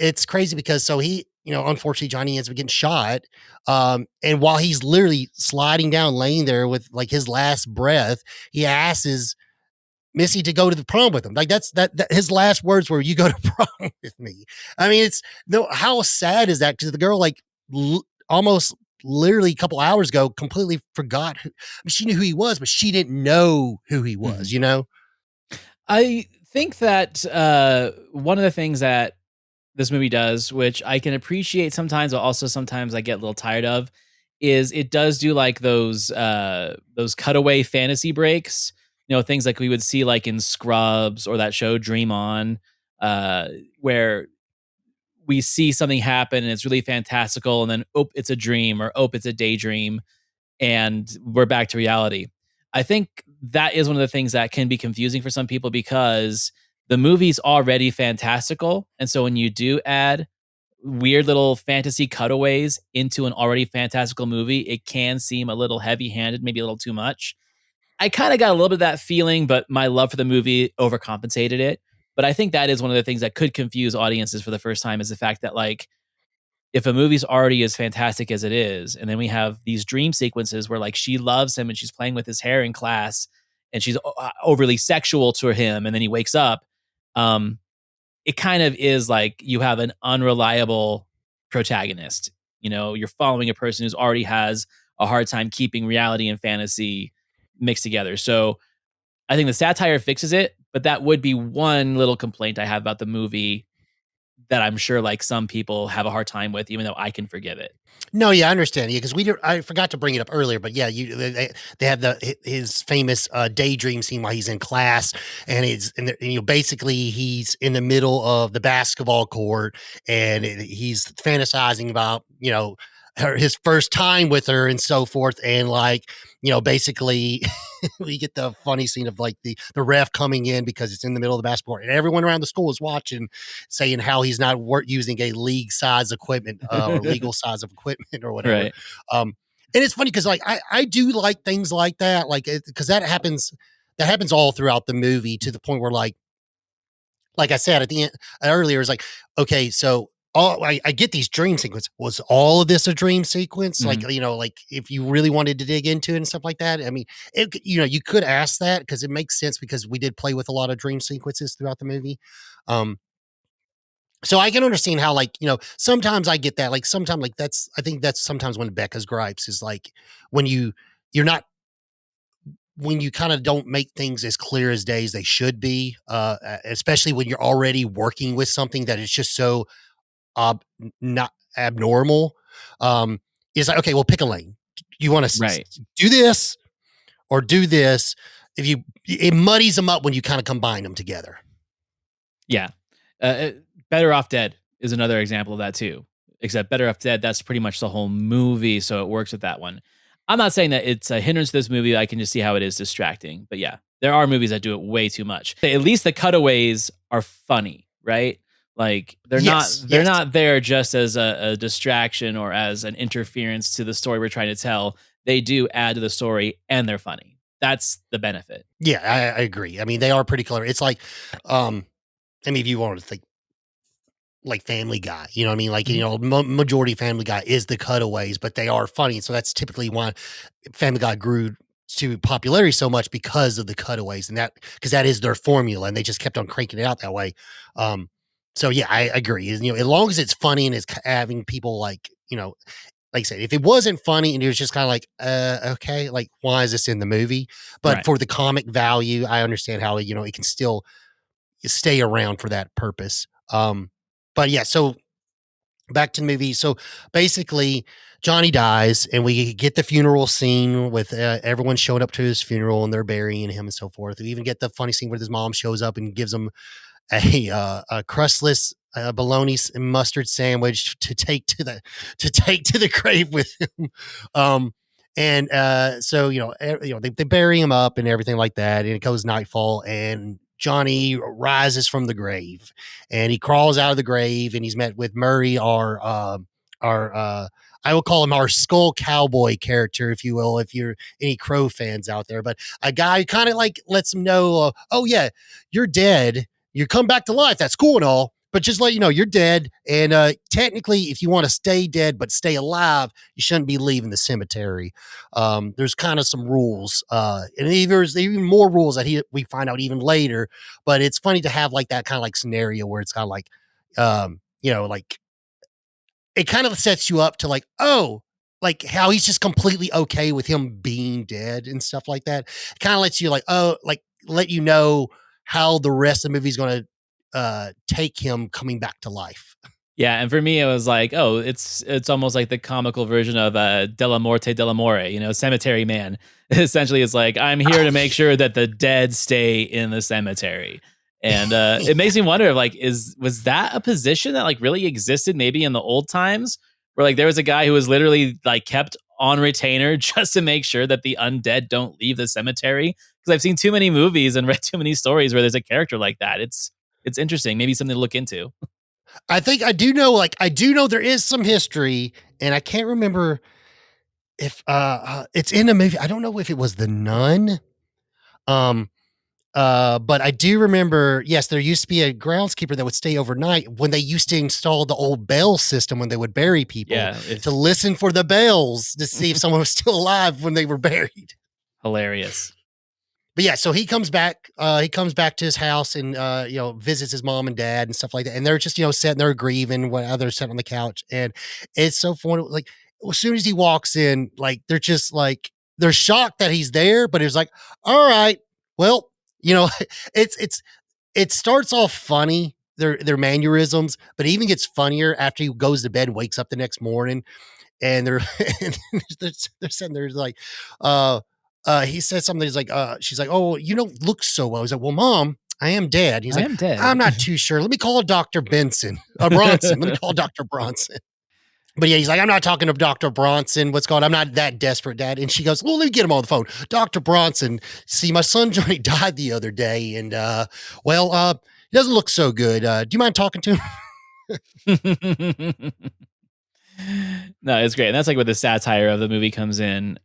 It's crazy because so he, unfortunately, Johnny ends up getting shot. And while he's literally sliding down, laying there with like his last breath, he asks Missy to go to the prom with him. Like that his last words were, "You go to prom with me." I mean, it's no, how sad is that? Because the girl like almost literally a couple hours ago completely forgot. I mean, she knew who he was, but she didn't know who he was. Mhm. You know? I think that one of the things that this movie does, which I can appreciate sometimes, but also sometimes I get a little tired of, is it does do like those cutaway fantasy breaks. Things like we would see like in Scrubs or that show Dream On, where we see something happen and it's really fantastical, and then it's a dream, or it's a daydream, and we're back to reality. I think that is one of the things that can be confusing for some people because the movie's already fantastical. And so when you do add weird little fantasy cutaways into an already fantastical movie, it can seem a little heavy handed, maybe a little too much. I kind of got a little bit of that feeling, but my love for the movie overcompensated it. But I think that is one of the things that could confuse audiences for the first time, is the fact that, like, if a movie's already as fantastic as it is, and then we have these dream sequences where like she loves him and she's playing with his hair in class, and she's overly sexual to him, and then he wakes up, um, it kind of is like you have an unreliable protagonist. You're following a person who's already has a hard time keeping reality and fantasy mixed together. So I think the satire fixes it, but that would be one little complaint I have about the movie that I'm sure like some people have a hard time with, even though I can forgive it. No, yeah, I understand. Yeah, because I forgot to bring it up earlier, but yeah, they have his famous daydream scene while he's in class, and basically he's in the middle of the basketball court, and he's fantasizing about his first time with her and so forth, and like basically we get the funny scene of like the ref coming in because it's in the middle of the basketball court, and everyone around the school is watching, saying how he's not using a league size equipment or legal size of equipment or whatever. Right. Um, and it's funny because like I do like things like that, like because that happens all throughout the movie to the point where like I said at the end earlier, is like, okay, so I get these dream sequence. Was all of this a dream sequence? Like, Mhm. like if you really wanted to dig into it and stuff like that. I mean, you could ask that because it makes sense because we did play with a lot of dream sequences throughout the movie. Um, so I can understand how, like, sometimes I get that. Like, sometimes, like, I think that's sometimes when Becca's gripes is like when you're not when you kind of don't make things as clear as day as they should be, especially when you're already working with something that is just so not abnormal. Is like, okay, well, pick a lane. You want to Right. do this or do this. It muddies them up when you kind of combine them together. Yeah. Better Off Dead is another example of that too. Except Better Off Dead, that's pretty much the whole movie, so it works with that one. I'm not saying that it's a hindrance to this movie. I can just see how it is distracting. But yeah, there are movies that do it way too much. At least the cutaways are funny, right? Like they're not Yes, they're yes. not there just as a distraction or as an interference to the story we're trying to tell. They do add to the story and they're funny. That's the benefit. Yeah, I agree. I mean, they are pretty clever. It's like, I mean, if you wanted to think like Family Guy, you know what I mean? Like, Mhm. majority Family Guy is the cutaways, but they are funny. So that's typically why Family Guy grew to popularity so much because of the cutaways, and because that is their formula, and they just kept on cranking it out that way. Um, so yeah, I agree. As long as it's funny and it's having people like I said, if it wasn't funny and it was just kind of like, okay, like why is this in the movie? But Right. for the comic value, I understand how it can still stay around for that purpose. Um, but yeah, so back to the movie. So basically, Johnny dies, and we get the funeral scene with everyone showing up to his funeral, and they're burying him and so forth. We even get the funny scene where his mom shows up and gives him a crustless bologna and mustard sandwich to take to the grave with him. Um, and so they bury him up and everything like that, and it goes nightfall, and Johnny rises from the grave, and he crawls out of the grave, and he's met with Murray, our I will call him our skull cowboy character, if you will, if you're any Crow fans out there. But a guy who kind of like lets him know, oh yeah, you're dead, you come back to life. That's cool and all, but just let you know you're dead. And technically, if you want to stay dead but stay alive, you shouldn't be leaving the cemetery. There's kind of some rules, and there's even more rules that we find out even later. But it's funny to have like that kind of like scenario where it's kind of like, like it kind of sets you up to like, oh, like how he's just completely okay with him being dead and stuff like that. Kind of lets you like, oh, like let you know how the rest of the movie is going to take him coming back to life. Yeah, and for me, it was like, oh, it's almost like the comical version of Della Morte Della More, Cemetery Man. Essentially, it's like I'm here to make sure that the dead stay in the cemetery, and it makes me wonder, like, was that a position that like really existed maybe in the old times, where like there was a guy who was literally like kept on retainer just to make sure that the undead don't leave the cemetery? Because I've seen too many movies and read too many stories where there's a character like that. It's interesting, maybe something to look into. I think I do know there is some history, and I can't remember if it's in a movie. I don't know if it was The Nun. Um, but I do remember, yes, there used to be a groundskeeper that would stay overnight when they used to install the old bell system when they would bury people Yeah, to if listen for the bells to see if someone was still alive when they were buried. hilarious. But yeah, so he comes back. He comes back to his house and visits his mom and dad and stuff like that. And they're just sitting there grieving while others sitting on the couch. And it's so funny. Like as soon as he walks in, like they're just like they're shocked that he's there. But it's like, all right, well, you know, it's it starts off funny. Their mannerisms, but it even gets funnier after he goes to bed, and wakes up the next morning, and they're and they're sitting there like, uh, he says something. He's like, she's like, oh, you don't look so well. He's like, well, mom, I am dead. He's I like, am I'm dead. not too sure. Let me call Dr. Benson, Bronson. Let me call Dr. Bronson. But yeah, he's like, I'm not talking to Dr. Bronson. What's called? I'm not that desperate, Dad. And she goes, well, let me get him on the phone. Dr. Bronson, see, my son Johnny died the other day, and he doesn't look so good. Do you mind talking to him? No, it's great. And that's like where the satire of the movie comes in.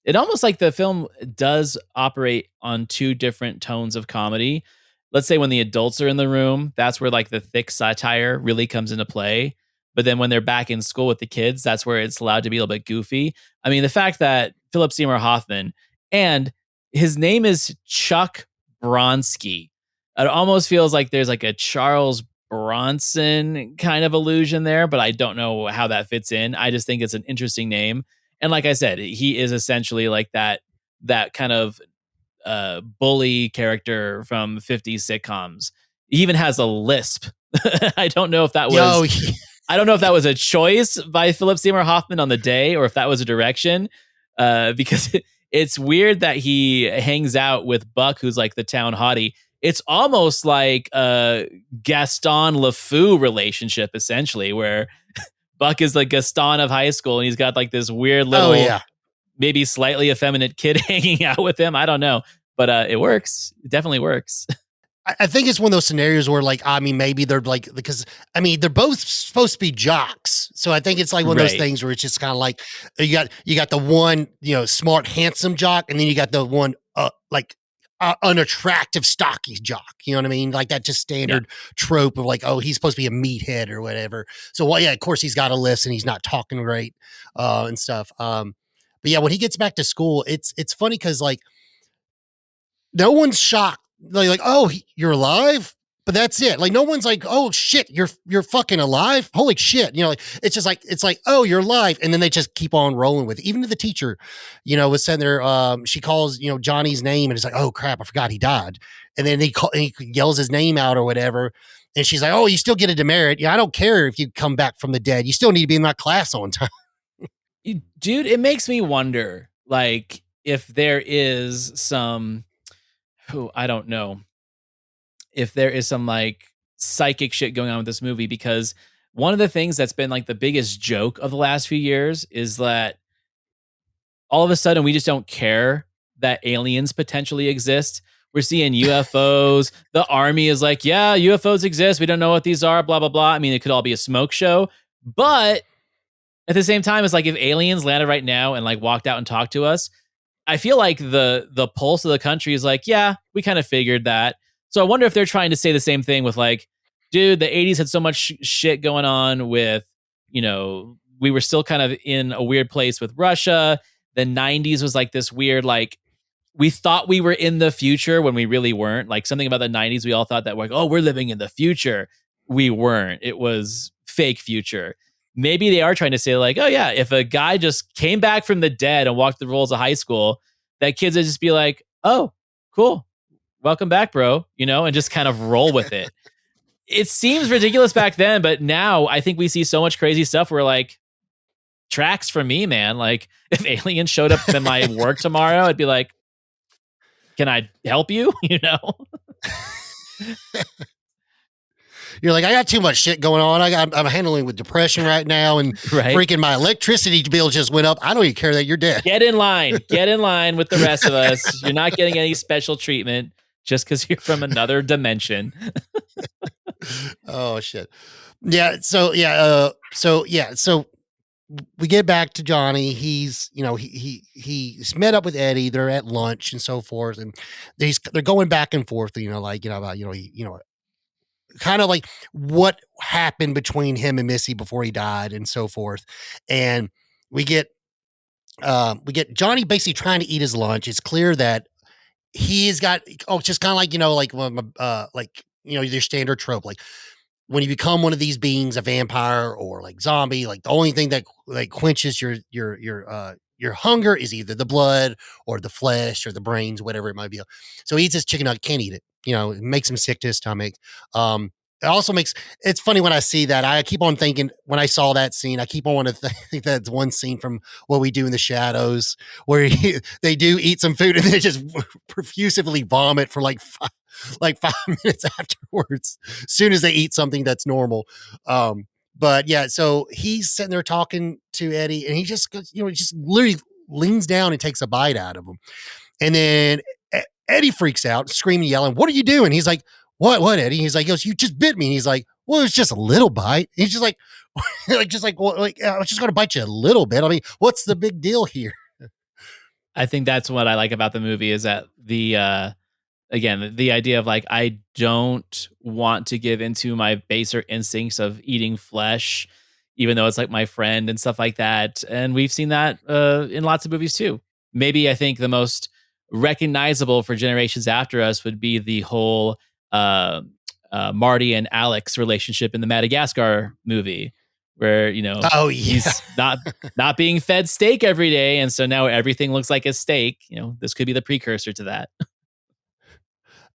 It almost like the film does operate on two different tones of comedy. Let's say when the adults are in the room, that's where like the thick satire really comes into play. But then when they're back in school with the kids, that's where it's allowed to be a little bit goofy. I mean, the fact that Philip Seymour Hoffman and his name is Chuck Bronsky. It almost feels like there's like a Charles Bronson kind of illusion there, but I don't know how that fits in. I just think it's an interesting name. And like I said, he is essentially like that kind of bully character from 50s sitcoms. He even has a lisp. I don't know if that was Yo, I don't know if that was a choice by Philip Seymour Hoffman on the day or if that was a direction. Because it's weird that he hangs out with Buck, who's like the town hottie. It's almost like a Gaston LeFou relationship, essentially, where Buck is like Gaston of high school and he's got like this weird oh little, yeah. maybe slightly effeminate kid hanging out with him. I don't know. But it works. It definitely works. I think it's one of those scenarios where, like, I mean, maybe they're like, because I mean, they're both supposed to be jocks, so I think it's like one of those Right. things where it's just kind of like you got the one smart, handsome jock, and then you got the one like unattractive, stocky jock. You know what I mean? Like that just Yeah. standard trope of like, oh, he's supposed to be a meathead or whatever. So, well, yeah, of course he's got a list and he's not talking right and stuff. But yeah, when he gets back to school, it's funny because like no one's shocked. Like, oh, you're alive, but that's it. Like, no one's like, oh shit, you're fucking alive. Holy shit, like it's like, oh, you're alive, and then they just keep on rolling with it. Even the teacher, was sitting there. She calls Johnny's name, and it's like, oh crap, I forgot he died, and then he yells his name out or whatever. And she's like, "Oh, you still get a demerit. Yeah, I don't care if you come back from the dead. You still need to be in my class on time." Dude, it makes me wonder, like, if there is some, who I don't know, if there is some like psychic shit going on with this movie, because one of the things that's been like the biggest joke of the last few years is that all of a sudden we just don't care that aliens potentially exist. We're seeing UFOs. The army is like, yeah, UFOs exist. We don't know what these are, blah, blah, blah. I mean, it could all be a smoke show. But at the same time, it's like if aliens landed right now and like walked out and talked to us, I feel like the pulse of the country is like, yeah, we kind of figured that. So I wonder if they're trying to say the same thing with like, dude, the 80s had so much shit going on with, we were still kind of in a weird place with Russia. The 90s was like this weird, like, we thought we were in the future when we really weren't. Like something about the 90s, we all thought that, like, oh, we're living in the future. We weren't. It was fake future. Maybe they are trying to say, like, oh, yeah, if a guy just came back from the dead and walked the rules of high school, that kids would just be like, oh, cool. Welcome back, bro, and just kind of roll with it. It seems ridiculous back then, but now I think we see so much crazy stuff where, like, tracks for me, man. Like, if aliens showed up in my work tomorrow, I'd be like, can I help you? You're like, I got too much shit going on. I'm handling with depression right now, and Right? freaking my electricity bill just went up. I don't even care that you're dead. Get in line. Get in line with the rest of us. You're not getting any special treatment just because you're from another dimension. Oh shit. Yeah. So we get back to Johnny. He's, he's met up with Eddie. They're at lunch and so forth, and they're going back and forth. About kind of like what happened between him and Missy before he died and so forth. And we get Johnny basically trying to eat his lunch. It's clear that he's got, just kind of like, your standard trope, like when you become one of these beings, a vampire or like zombie, like the only thing that like quenches your hunger is either the blood or the flesh or the brains, whatever it might be. So he eats his chicken nugget, can't eat it. It makes him sick to his stomach. It also makes it's funny when I see that. I keep on thinking when I saw that scene, I keep on wanting to think that's one scene from What We Do in the Shadows, where they do eat some food and they just profusively vomit for like 5 minutes afterwards, as soon as they eat something that's normal. But yeah, so he's sitting there talking to Eddie, and he just goes, he just literally leans down and takes a bite out of him. And then Eddie freaks out, screaming, yelling, "What are you doing?" He's like, what, Eddie? He's like, "You just bit me." And he's like, "Well, it's just a little bite." He's just like, well, I was just going to bite you a little bit. I mean, what's the big deal here? I think that's what I like about the movie is that again, the idea of like, I don't want to give into my baser instincts of eating flesh, even though it's like my friend and stuff like that. And we've seen that in lots of movies too. Maybe I think the most recognizable for generations after us would be the whole Marty and Alex relationship in the Madagascar movie, where Oh yeah, he's not being fed steak every day, and so now everything looks like a steak. This could be the precursor to that.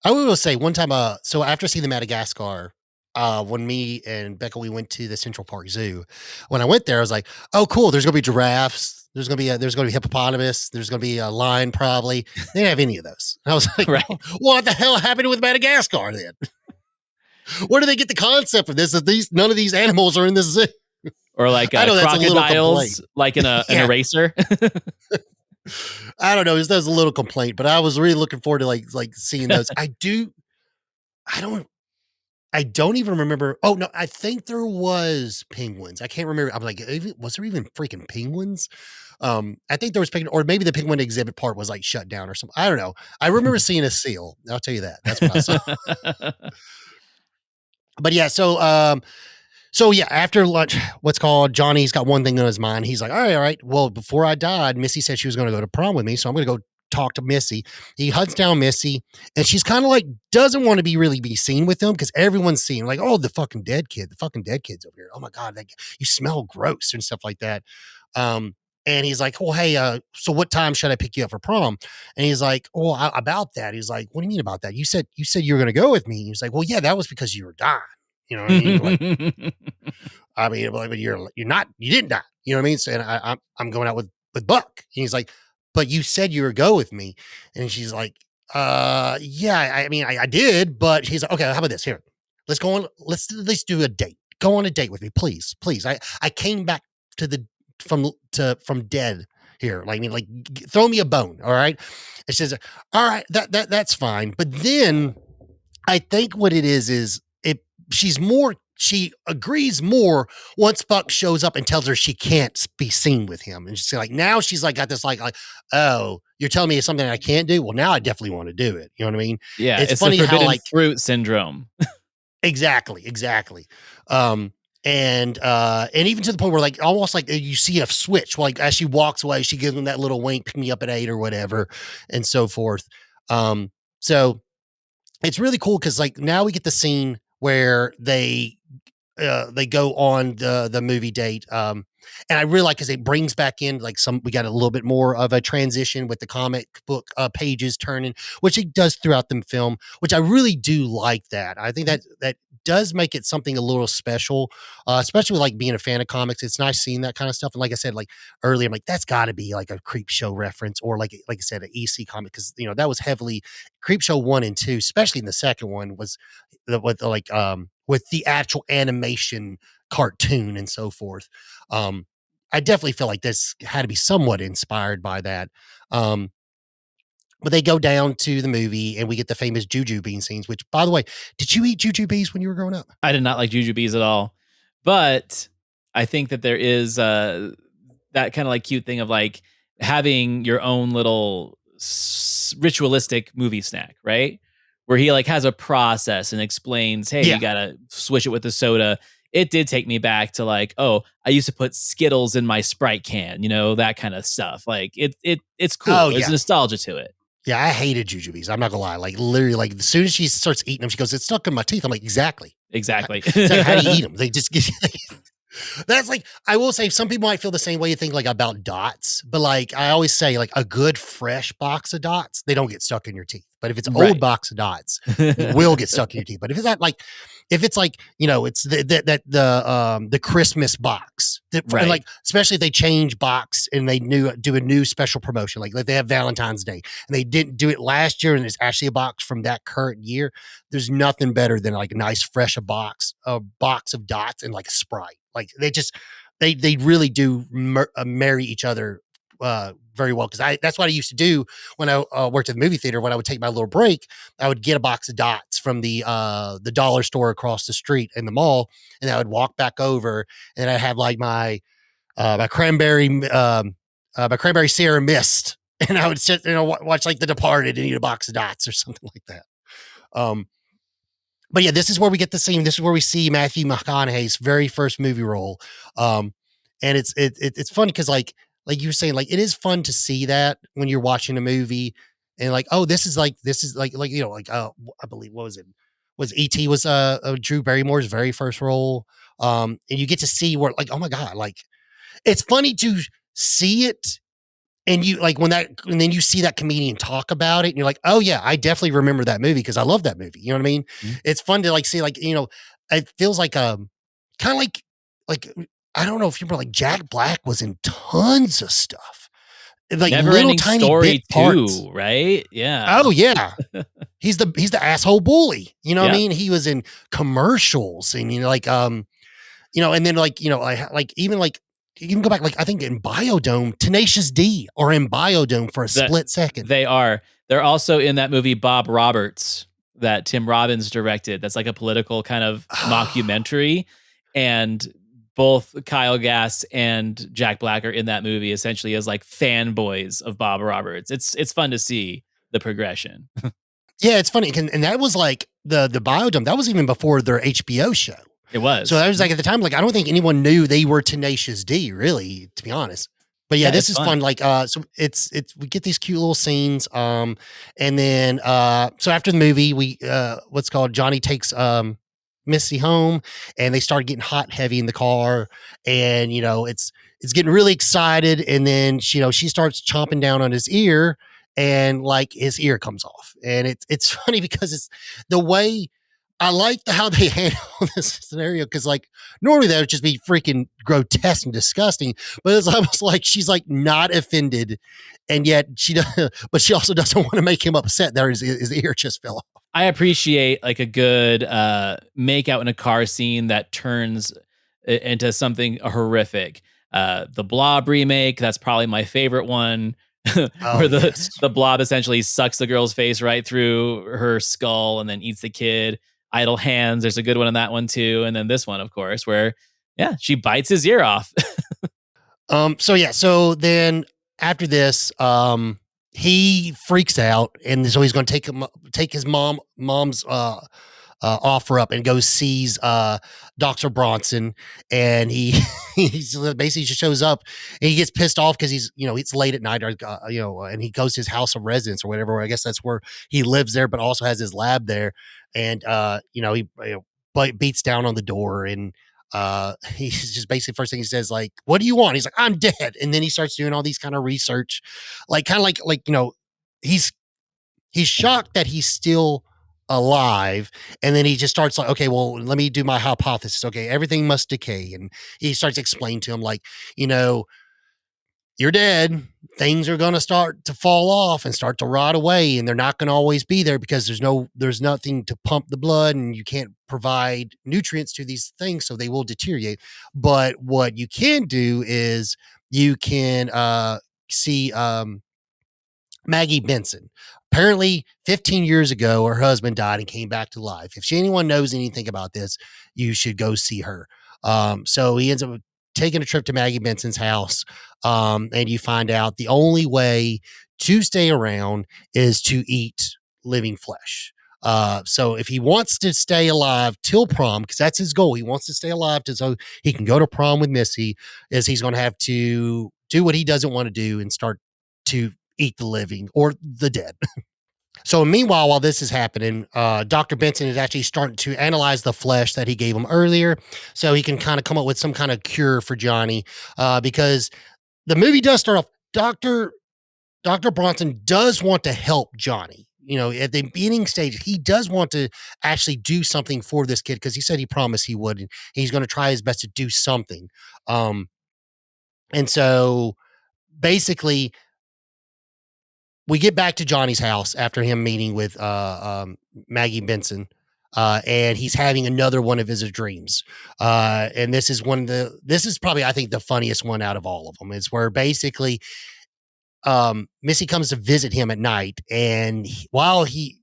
I will say one time. So after seeing the Madagascar, when me and Becca we went to the Central Park Zoo, when I went there, I was like, "Oh, cool! There's gonna be giraffes. There's gonna be hippopotamus. There's gonna be a lion. Probably they didn't have any of those." And I was like, Right. "What the hell happened with Madagascar then? Where do they get the concept of this? That none of these animals are in this zoo?" Or like I know that's a little crocodiles, complaint. like in an Yeah. eraser. I don't know. That was a little complaint, but I was really looking forward to like seeing those. I don't. I don't even remember. Oh no, I think there was penguins. I can't remember. I'm like, was there even freaking penguins? I think there was penguin, or maybe the penguin exhibit part was like shut down or something. I don't know. I remember seeing a seal. I'll tell you that. That's what I saw. But yeah, so yeah, after lunch, what's called Johnny's got one thing on his mind. He's like, all right. Well, before I died, Missy said she was going to go to prom with me, so I'm going to go talk to Missy. He hunts down Missy, and she's kind of like doesn't want to be seen with him because everyone's seeing like, oh, the fucking dead kid's over here. Oh my god, like you smell gross and stuff like that. And he's like, well, hey, so what time should I pick you up for prom? And he's like, oh, about that. He's like, what do you mean about that? You said you were going to go with me. He's like, well, yeah, that was because you were dying. You know what I mean? Like, I mean, but you're not, you didn't die. You know what I mean? So, and I'm going out with Buck. And he's like, but you said you would go with me. And she's like, yeah, I mean, I did, but he's like, okay, how about this? Here, let's go on. Let's do a date. Go on a date with me, please, please. I came back to the from dead here. Like, I mean, like, throw me a bone. All right. It says, all right, that's fine. But then I think what it is it she agrees more once Buck shows up and tells her she can't be seen with him. And she's like, now she's like got this like, oh, you're telling me it's something I can't do? Well, now I definitely want to do it. You know what I mean? Yeah, It's it's the funny how forbidden like fruit syndrome. exactly. And even to the point where like almost like you see a switch, like as she walks away, she gives him that little wink, pick me up at 8 or whatever, and so forth. So it's really cool because like now we get the scene where they go on the movie date. And I really like because it brings back in like we got a little bit more of a transition with the comic book pages turning, which it does throughout the film, which I really do like that. I think that does make it something a little special, especially like being a fan of comics. It's nice seeing that kind of stuff. And like I said, like earlier, I'm like, that's got to be like a Creep Show reference or like I said, an EC comic because that was heavily Creep Show 1 and 2, especially in the second one was with the actual animation cartoon and so forth. I definitely feel like this had to be somewhat inspired by that. But they go down to the movie and we get the famous Juju bean scenes, which by the way, did you eat Juju beans when you were growing up? I did not like jujubes at all, but I think that there is that kind of like cute thing of like having your own little ritualistic movie snack, right? Where he like has a process and explains, hey, you Yeah. gotta swish it with the soda. It did take me back to like, oh, I used to put Skittles in my Sprite can, that kind of stuff. Like it's Oh cool. There's yeah. nostalgia to it. Yeah, I hated jujubes. I'm not gonna lie. Like literally, like as soon as she starts eating them, she goes, "It's stuck in my teeth." I'm like, exactly. Exactly. It's like, how do you eat them? They just get. That's like I will say some people might feel the same way you think like about dots, but like I always say, like a good fresh box of dots, they don't get stuck in your teeth. But if it's old Right. box of dots, it will get stuck in your teeth. But if it's not like if it's like, it's the Christmas box that and Right. like especially if they change box and they do a new special promotion, like they have Valentine's Day and they didn't do it last year and it's actually a box from that current year. There's nothing better than like a nice fresh box of dots and like a Sprite. Like they really do marry each other very well because that's what I used to do when I worked at the movie theater. When I would take my little break, I would get a box of dots from the dollar store across the street in the mall, and I would walk back over, and I have like my cranberry Sierra Mist, and I would sit watch like The Departed and eat a box of dots or something like that. But yeah, this is where we get the scene. This is where we see Matthew McConaughey's very first movie role. And it's funny because like you were saying, like it is fun to see that when you're watching a movie and like, oh, this is like I believe what was it? Was E.T. was Drew Barrymore's very first role. And you get to see where like, oh my God, like it's funny to see it and you like and then you see that comedian talk about it and you're like, oh yeah, I definitely remember that movie because I love that movie. You know what I mean? Mhm. It's fun to like see like, it feels like kind of like I don't know if you remember like Jack Black was in tons of stuff. Like Never little ending tiny bit story parts. too, right? Yeah. Oh yeah. He's the asshole bully. You know what I Yep. mean? He was in commercials and and then like even like you can go back like I think in Biodome, Tenacious D or in Biodome for a That split second. they are. They're also in that movie Bob Roberts that Tim Robbins directed. That's like a political kind of mockumentary. And both Kyle Gass and Jack Black are in that movie essentially as like fanboys of Bob Roberts. It's fun to see the progression. Yeah, it's funny. And that was like the Biodome. That was even before their HBO show. It So was. that was like at the time, like I don't think anyone knew they were Tenacious D, really, to be honest. But yeah, Yeah, this it's is fun. fun. Like so it's we get these cute little scenes. And then so after the movie, we what's called Johnny takes Missy home and they start getting hot and heavy in the car. And it's getting really excited. And then she starts chomping down on his ear and like his ear comes off. And it's funny because it's the way I like how they handle this scenario because, like, normally that would just be freaking grotesque and disgusting, but it's almost like she's like not offended, and yet she does, but she also doesn't want to make him upset. There, his ear just fell off. I appreciate like a good make out in a car scene that turns into something horrific. The Blob remake, that's probably my favorite one, Oh where yes. the Blob essentially sucks the girl's face right through her skull and then eats the kid. Idle Hands, there's a good one in that one too, and then this one, of course, where yeah, she bites his ear off. So yeah, so then after this, he freaks out, and so he's going to take his mom's offer up and goes sees Dr. Bronson, and he he's basically just shows up and he gets pissed off because he's it's late at night or and he goes to his house of residence or whatever. I guess that's where he lives there, but also has his lab there, and he beats down on the door and he's just basically first thing he says like, "What do you want?" He's like, "I'm dead," and then he starts doing all these kind of research, like kind of he's he's shocked that he's still alive, and then he just starts like, okay, well, let me do my hypothesis. Okay, everything must decay, and he starts explaining to him like, you know, you're dead. Things are going to start to fall off and start to rot away, and they're not going to always be there because there's nothing to pump the blood, and you can't provide nutrients to these things, so they will deteriorate. But what you can do is you can see Maggie Benson. Apparently, 15 years ago, her husband died and came back to life. If anyone knows anything about this, you should go see her. So he ends up taking a trip to Maggie Benson's house, and you find out the only way to stay around is to eat living flesh. So if he wants to stay alive till prom, because that's his goal, he wants to stay alive so he can go to prom with Missy, is he's going to have to do what he doesn't want to do and start to eat the living or the dead. So meanwhile, while this is happening, Dr. Benson is actually starting to analyze the flesh that he gave him earlier, so he can kind of come up with some kind of cure for Johnny. Because the movie does start off. Dr. Bronson does want to help Johnny. At the beginning stage, he does want to actually do something for this kid because he said he promised he would, and he's going to try his best to do something. And so basically, we get back to Johnny's house after him meeting with Maggie Benson, and he's having another one of his dreams. And this is probably, I think, the funniest one out of all of them. It's where basically Missy comes to visit him at night, and while he's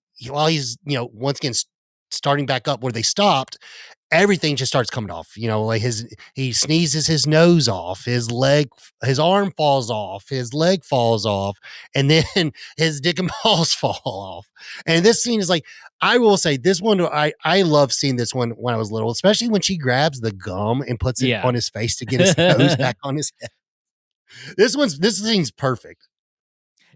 once again starting back up where they stopped, everything just starts coming off. Like he sneezes his nose off, his arm falls off, his leg falls off, and then his dick and balls fall off. And this scene is like, I will say this one, I love seeing this one when I was little, especially when she grabs the gum and puts it Yeah. on his face to get his nose back on his head. This thing's perfect.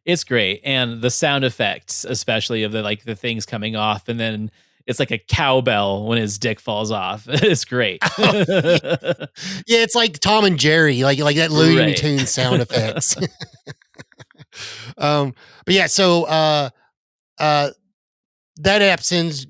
It's great, and the sound effects, especially of the things coming off, and then it's like a cowbell when his dick falls off. It's great. Oh, yeah. Yeah, it's like Tom and Jerry, like that Looney Right. Tune sound effects. But yeah, so uh that happens.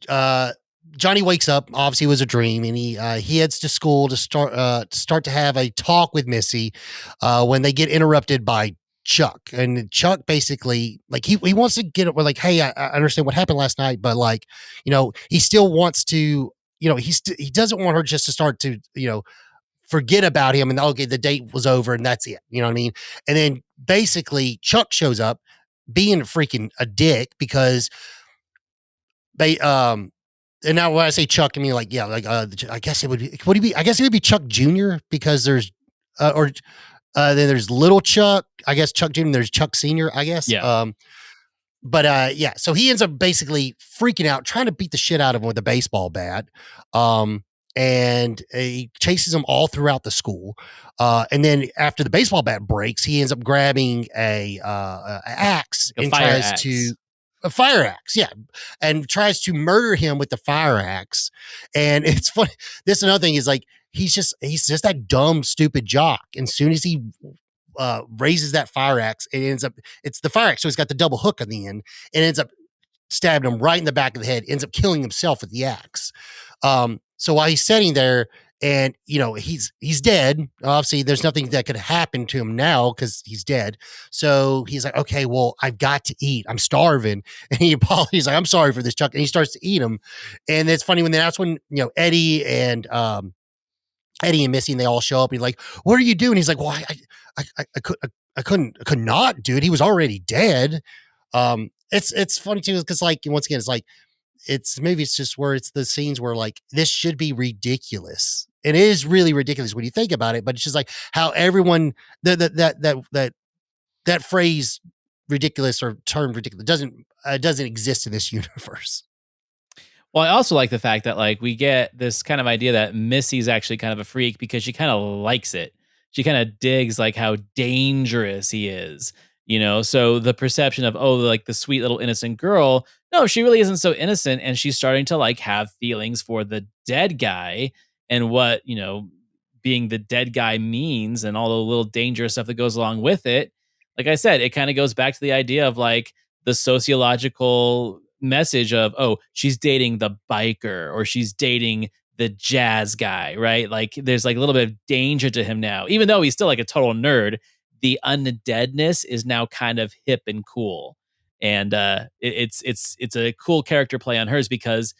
Johnny wakes up. Obviously, it was a dream, and he heads to school to start to have a talk with Missy. When they get interrupted by Chuck, and Chuck basically like he wants to get it. We're like, hey, I understand what happened last night, but like he still wants to. He doesn't want her just to start to forget about him and okay, the date was over and that's it. You know what I mean? And then basically Chuck shows up being freaking a dick because they and now when I say Chuck, I mean like yeah, like I guess it would he be I guess it would be Chuck Jr. because there's or then there's little Chuck, I guess Chuck Jr. There's Chuck Sr., I guess. Yeah. But yeah, so he ends up basically freaking out, trying to beat the shit out of him with a baseball bat. And he chases him all throughout the school. And then after the baseball bat breaks, he ends up grabbing a axe A and fire tries axe. to a fire axe, yeah, and tries to murder him with the fire axe. And it's funny. This another thing is like he's just that dumb, stupid jock. And as soon as he raises that fire axe, it's the fire axe, so he's got the double hook on the end, and ends up stabbed him right in the back of the head, ends up killing himself with the axe. So while he's sitting there, and he's dead. Obviously, there's nothing that could happen to him now because he's dead. So he's like, okay, well, I've got to eat. I'm starving, and he's like, I'm sorry for this, Chuck, and he starts to eat him. And it's funny that's when Eddie and Missy, and they all show up. And he's like, "What are you doing?" He's like, "Well, I could not, dude. He was already dead." It's funny too because once again, it's like maybe it's just where it's the scenes where like this should be ridiculous. It is really ridiculous when you think about it, but it's just like how everyone that phrase ridiculous or term ridiculous doesn't exist in this universe. Well, I also like the fact that like we get this kind of idea that Missy's actually kind of a freak because she kind of likes it. She kind of digs like how dangerous he is, you know. So the perception of like the sweet little innocent girl, no, she really isn't so innocent, and she's starting to like have feelings for the dead guy and what being the dead guy means and all the little dangerous stuff that goes along with it. Like I said, it kind of goes back to the idea of like the sociological message of, oh, she's dating the biker or she's dating the jazz guy, right? Like there's like a little bit of danger to him now. Even though he's still like a total nerd, the undeadness is now kind of hip and cool. And it's a cool character play on hers because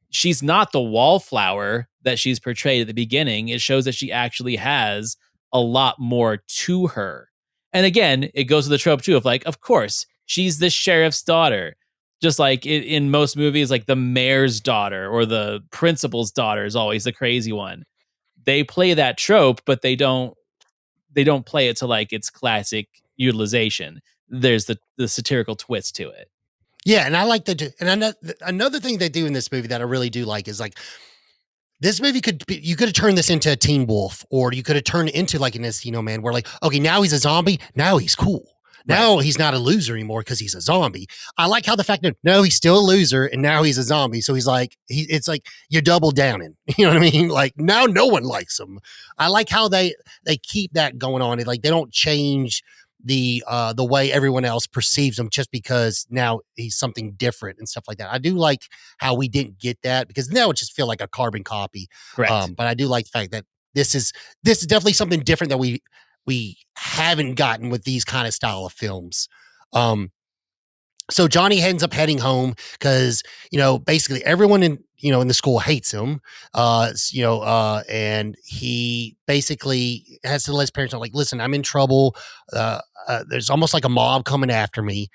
she's not the wallflower that she's portrayed at the beginning. It shows that she actually has a lot more to her. And again, it goes to the trope too of like, of course, she's the sheriff's daughter. Just like in most movies, like the mayor's daughter or the principal's daughter is always the crazy one. They play that trope, but they don't play it to like its classic utilization. There's the satirical twist to it. Yeah, and I like that. And another thing they do in this movie that I really do like is like this movie you could have turned this into a Teen Wolf, or you could have turned it into like an Encino Man, where like, okay, now he's a zombie, now he's cool. Right. Now he's not a loser anymore because he's a zombie. I like how the fact that no, he's still a loser and now he's a zombie. So he's like, it's like you double downing. You know what I mean? Like now no one likes him. I like how they keep that going on. Like they don't change the way everyone else perceives him just because now he's something different and stuff like that. I do like how we didn't get that because now it just feel like a carbon copy. Correct. But I do like the fact that this is definitely something different that we haven't gotten with these kind of style of films. So Johnny ends up heading home because basically everyone in the school hates him. And he basically has to let his parents know, like, listen, I'm in trouble. There's almost like a mob coming after me.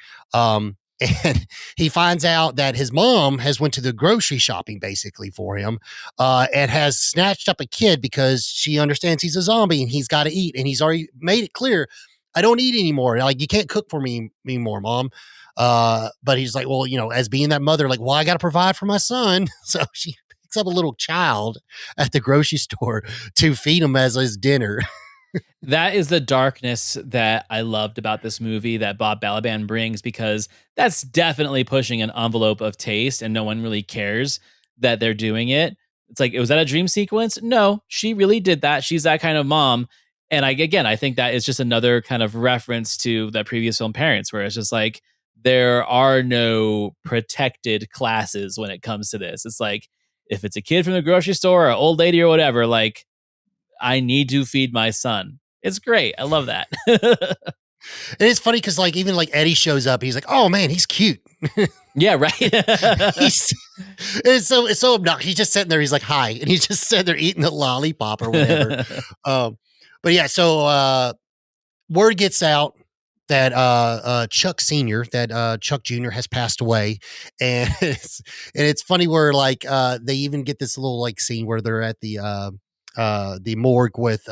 And he finds out that his mom has went to the grocery shopping basically for him, and has snatched up a kid because she understands he's a zombie and he's got to eat. And he's already made it clear, I don't eat anymore. Like, you can't cook for me anymore, mom. But he's like, well, as being that mother, like, well, I got to provide for my son. So she picks up a little child at the grocery store to feed him as his dinner. That is the darkness that I loved about this movie that Bob Balaban brings, because that's definitely pushing an envelope of taste and no one really cares that they're doing it. It's like, was that a dream sequence? No, she really did that. She's that kind of mom. And I think that is just another kind of reference to that previous film Parents, where it's just like, there are no protected classes when it comes to this. It's like, if it's a kid from the grocery store or old lady or whatever, like, I need to feed my son. It's great. I love that. And it's funny because, like, even like Eddie shows up, he's like, "Oh man, he's cute." Yeah, right. he's it's so obnoxious. He's just sitting there. He's like, "Hi," and he's just sitting there eating the lollipop or whatever. But yeah, so word gets out that Chuck Senior, that Chuck Junior has passed away, and it's funny where like they even get this little like scene where they're at the morgue with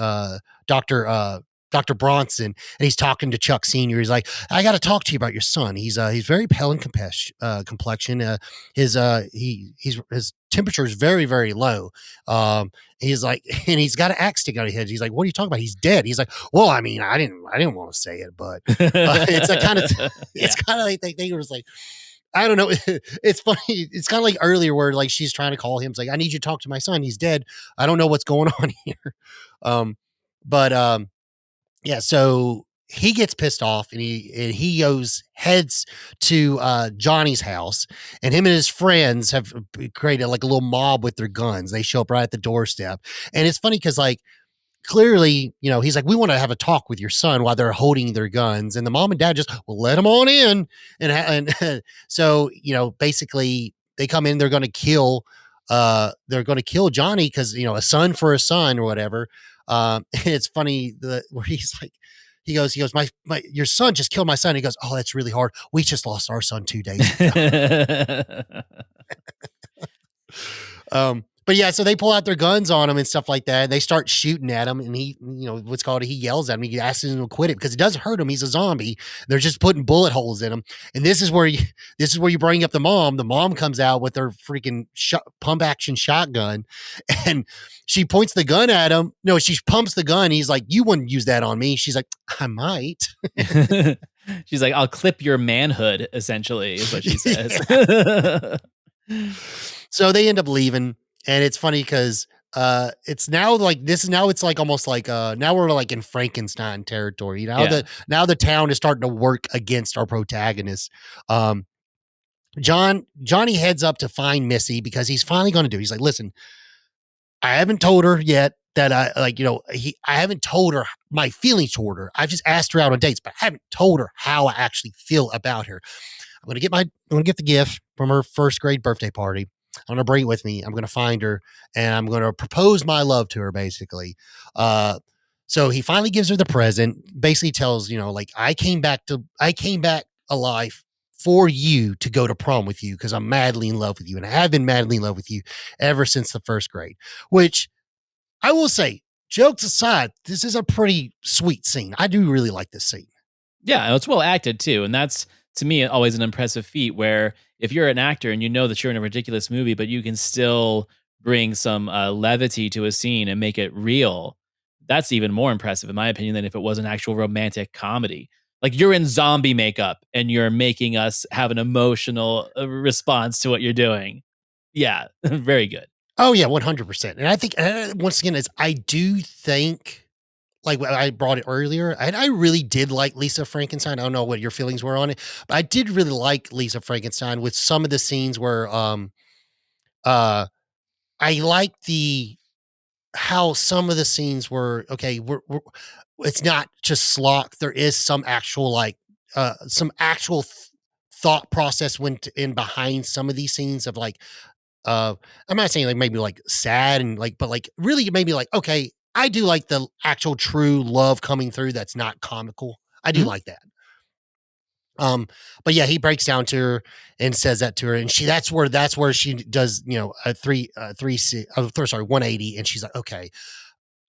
Dr. Bronson, and he's talking to Chuck Senior. He's like, "I got to talk to you about your son. He's very pale in complexion. His temperature is very, very low. He's like, and he's got an axe stick out of his head. He's like, what are you talking about? He's dead." He's like, "Well, I mean, I didn't want to say it, but it's a kind of, it's kind of like they were like." I don't know. It's funny. It's kind of like earlier where like she's trying to call him. It's like, "I need you to talk to my son. He's dead. I don't know what's going on here." But yeah. So he gets pissed off and he heads to Johnny's house, and him and his friends have created like a little mob with their guns. They show up right at the doorstep, and it's funny because like clearly, he's like, we want to have a talk with your son while they're holding their guns. And the mom and dad just, well, let them on in. And so, basically they come in, they're going to kill Johnny because, a son for a son or whatever. It's funny where he's like, he goes, your son just killed my son. He goes, oh, that's really hard. We just lost our son 2 days ago. But yeah, so they pull out their guns on him and stuff like that. And they start shooting at him, and he, he yells at him. He asks him to quit it because it doesn't hurt him. He's a zombie. They're just putting bullet holes in him. And this is where you bring up the mom. The mom comes out with her freaking pump action shotgun, and she points the gun at him. No, she pumps the gun. He's like, "You wouldn't use that on me." She's like, "I might." She's like, "I'll clip your manhood." Essentially, is what she says. So they end up leaving. And it's funny because it's now like it's like almost like now we're like in Frankenstein territory. Now the town is starting to work against our protagonist. Johnny heads up to find Missy because he's finally going to do. He's like, listen, I haven't told her yet that I haven't told her my feelings toward her. I've just asked her out on dates, but I haven't told her how I actually feel about her. I'm going to get the gift from her first grade birthday party. I'm going to bring it with me. I'm going to find her and I'm going to propose my love to her, basically. So he finally gives her the present, basically tells, I came back alive for you to go to prom with you because I'm madly in love with you. And I have been madly in love with you ever since the first grade, which I will say, jokes aside, this is a pretty sweet scene. I do really like this scene. Yeah, it's well acted too. And that's, to me, always an impressive feat where if you're an actor and you know that you're in a ridiculous movie, but you can still bring some levity to a scene and make it real, that's even more impressive, in my opinion, than if it was an actual romantic comedy. Like you're in zombie makeup and you're making us have an emotional response to what you're doing. Yeah, very good. Oh, yeah, 100%. And I think, once again, I do think, like I brought it earlier, and I really did like Lisa Frankenstein. I don't know what your feelings were on it, but I did really like Lisa Frankenstein with some of the scenes where I like how some of the scenes were okay. It's not just slop. There is some actual thought process went in behind some of these scenes of like I'm not saying like maybe like sad and like, but like really it made me like, okay, I do like the actual true love coming through that's not comical. I do like that. But yeah, he breaks down to her and says that to her, and that's where she does, a 180, and she's like, okay,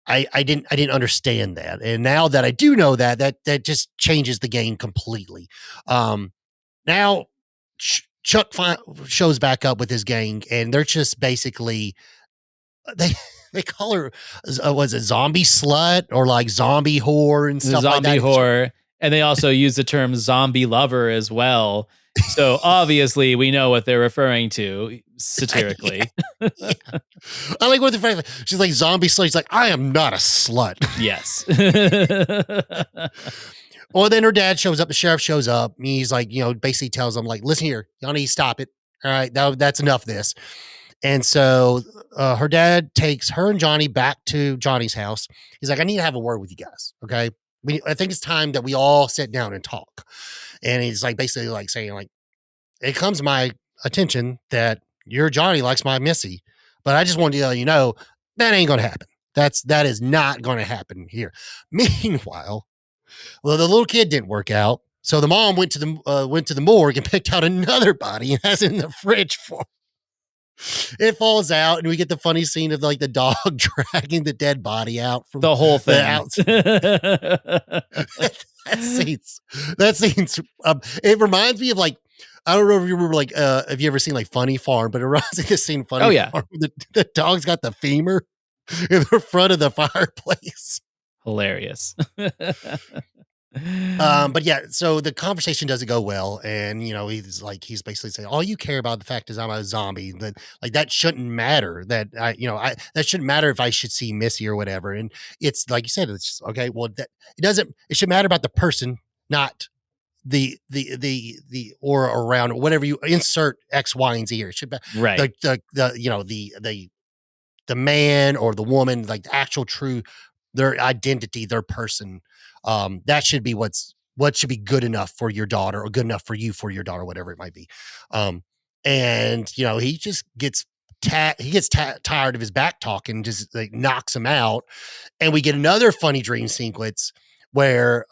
I didn't understand that, and now that I do know that just changes the game completely. Now Chuck shows back up with his gang, and they're just basically they call her was it zombie slut or like zombie whore and stuff like that. Zombie whore. And they also use the term zombie lover as well. So obviously we know what they're referring to satirically. Yeah. I like what they're she's like zombie slut. She's like, I am not a slut. Yes. Well, then her dad shows up. The sheriff shows up. And he's like, basically tells them like, listen here, y'all need to stop it. All right. That's enough of this. And so her dad takes her and Johnny back to Johnny's house. He's like, I need to have a word with you guys. Okay. I think it's time that we all sit down and talk. And he's like, basically like saying like, it comes to my attention that your Johnny likes my Missy, but I just wanted to let you know that ain't going to happen. That is not going to happen here. Meanwhile, well, the little kid didn't work out. So the mom went to the morgue and picked out another body and has it in the fridge for it. Falls out, and we get the funny scene of like the dog dragging the dead body out from the whole thing. That scene's it reminds me of like, I don't know if you remember like have you ever seen like Funny Farm, but it reminds me of the scene Funny Farm. The dog's got the femur in the front of the fireplace. Hilarious. But yeah, so the conversation doesn't go well, and he's basically saying, "All you care about the fact is I'm a zombie. That like that shouldn't matter. I that shouldn't matter if I should see Missy or whatever." And it's like you said, it's just, okay. Well, that it doesn't. It should matter about the person, not the or around whatever you insert X, Y, and Z here. It should be Right. the man or the woman, like the actual true their identity, their person. That should be what should be good enough for your daughter or good enough for you for your daughter, whatever it might be. And he just gets tired of his back talking, just like knocks him out, and we get another funny dream sequence where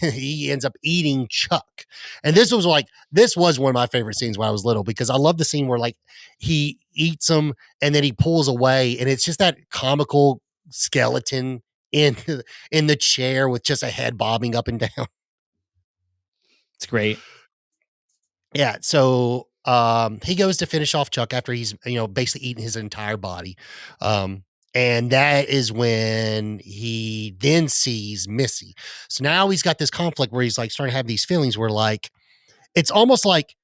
he ends up eating Chuck. And this was one of my favorite scenes when I was little because I love the scene where like he eats him and then he pulls away and it's just that comical skeleton in in the chair with just a head bobbing up and down. It's great. Yeah, so he goes to finish off Chuck after he's basically eaten his entire body. Um and that is when he then sees Missy. So now he's got this conflict where he's like starting to have these feelings where like it's almost like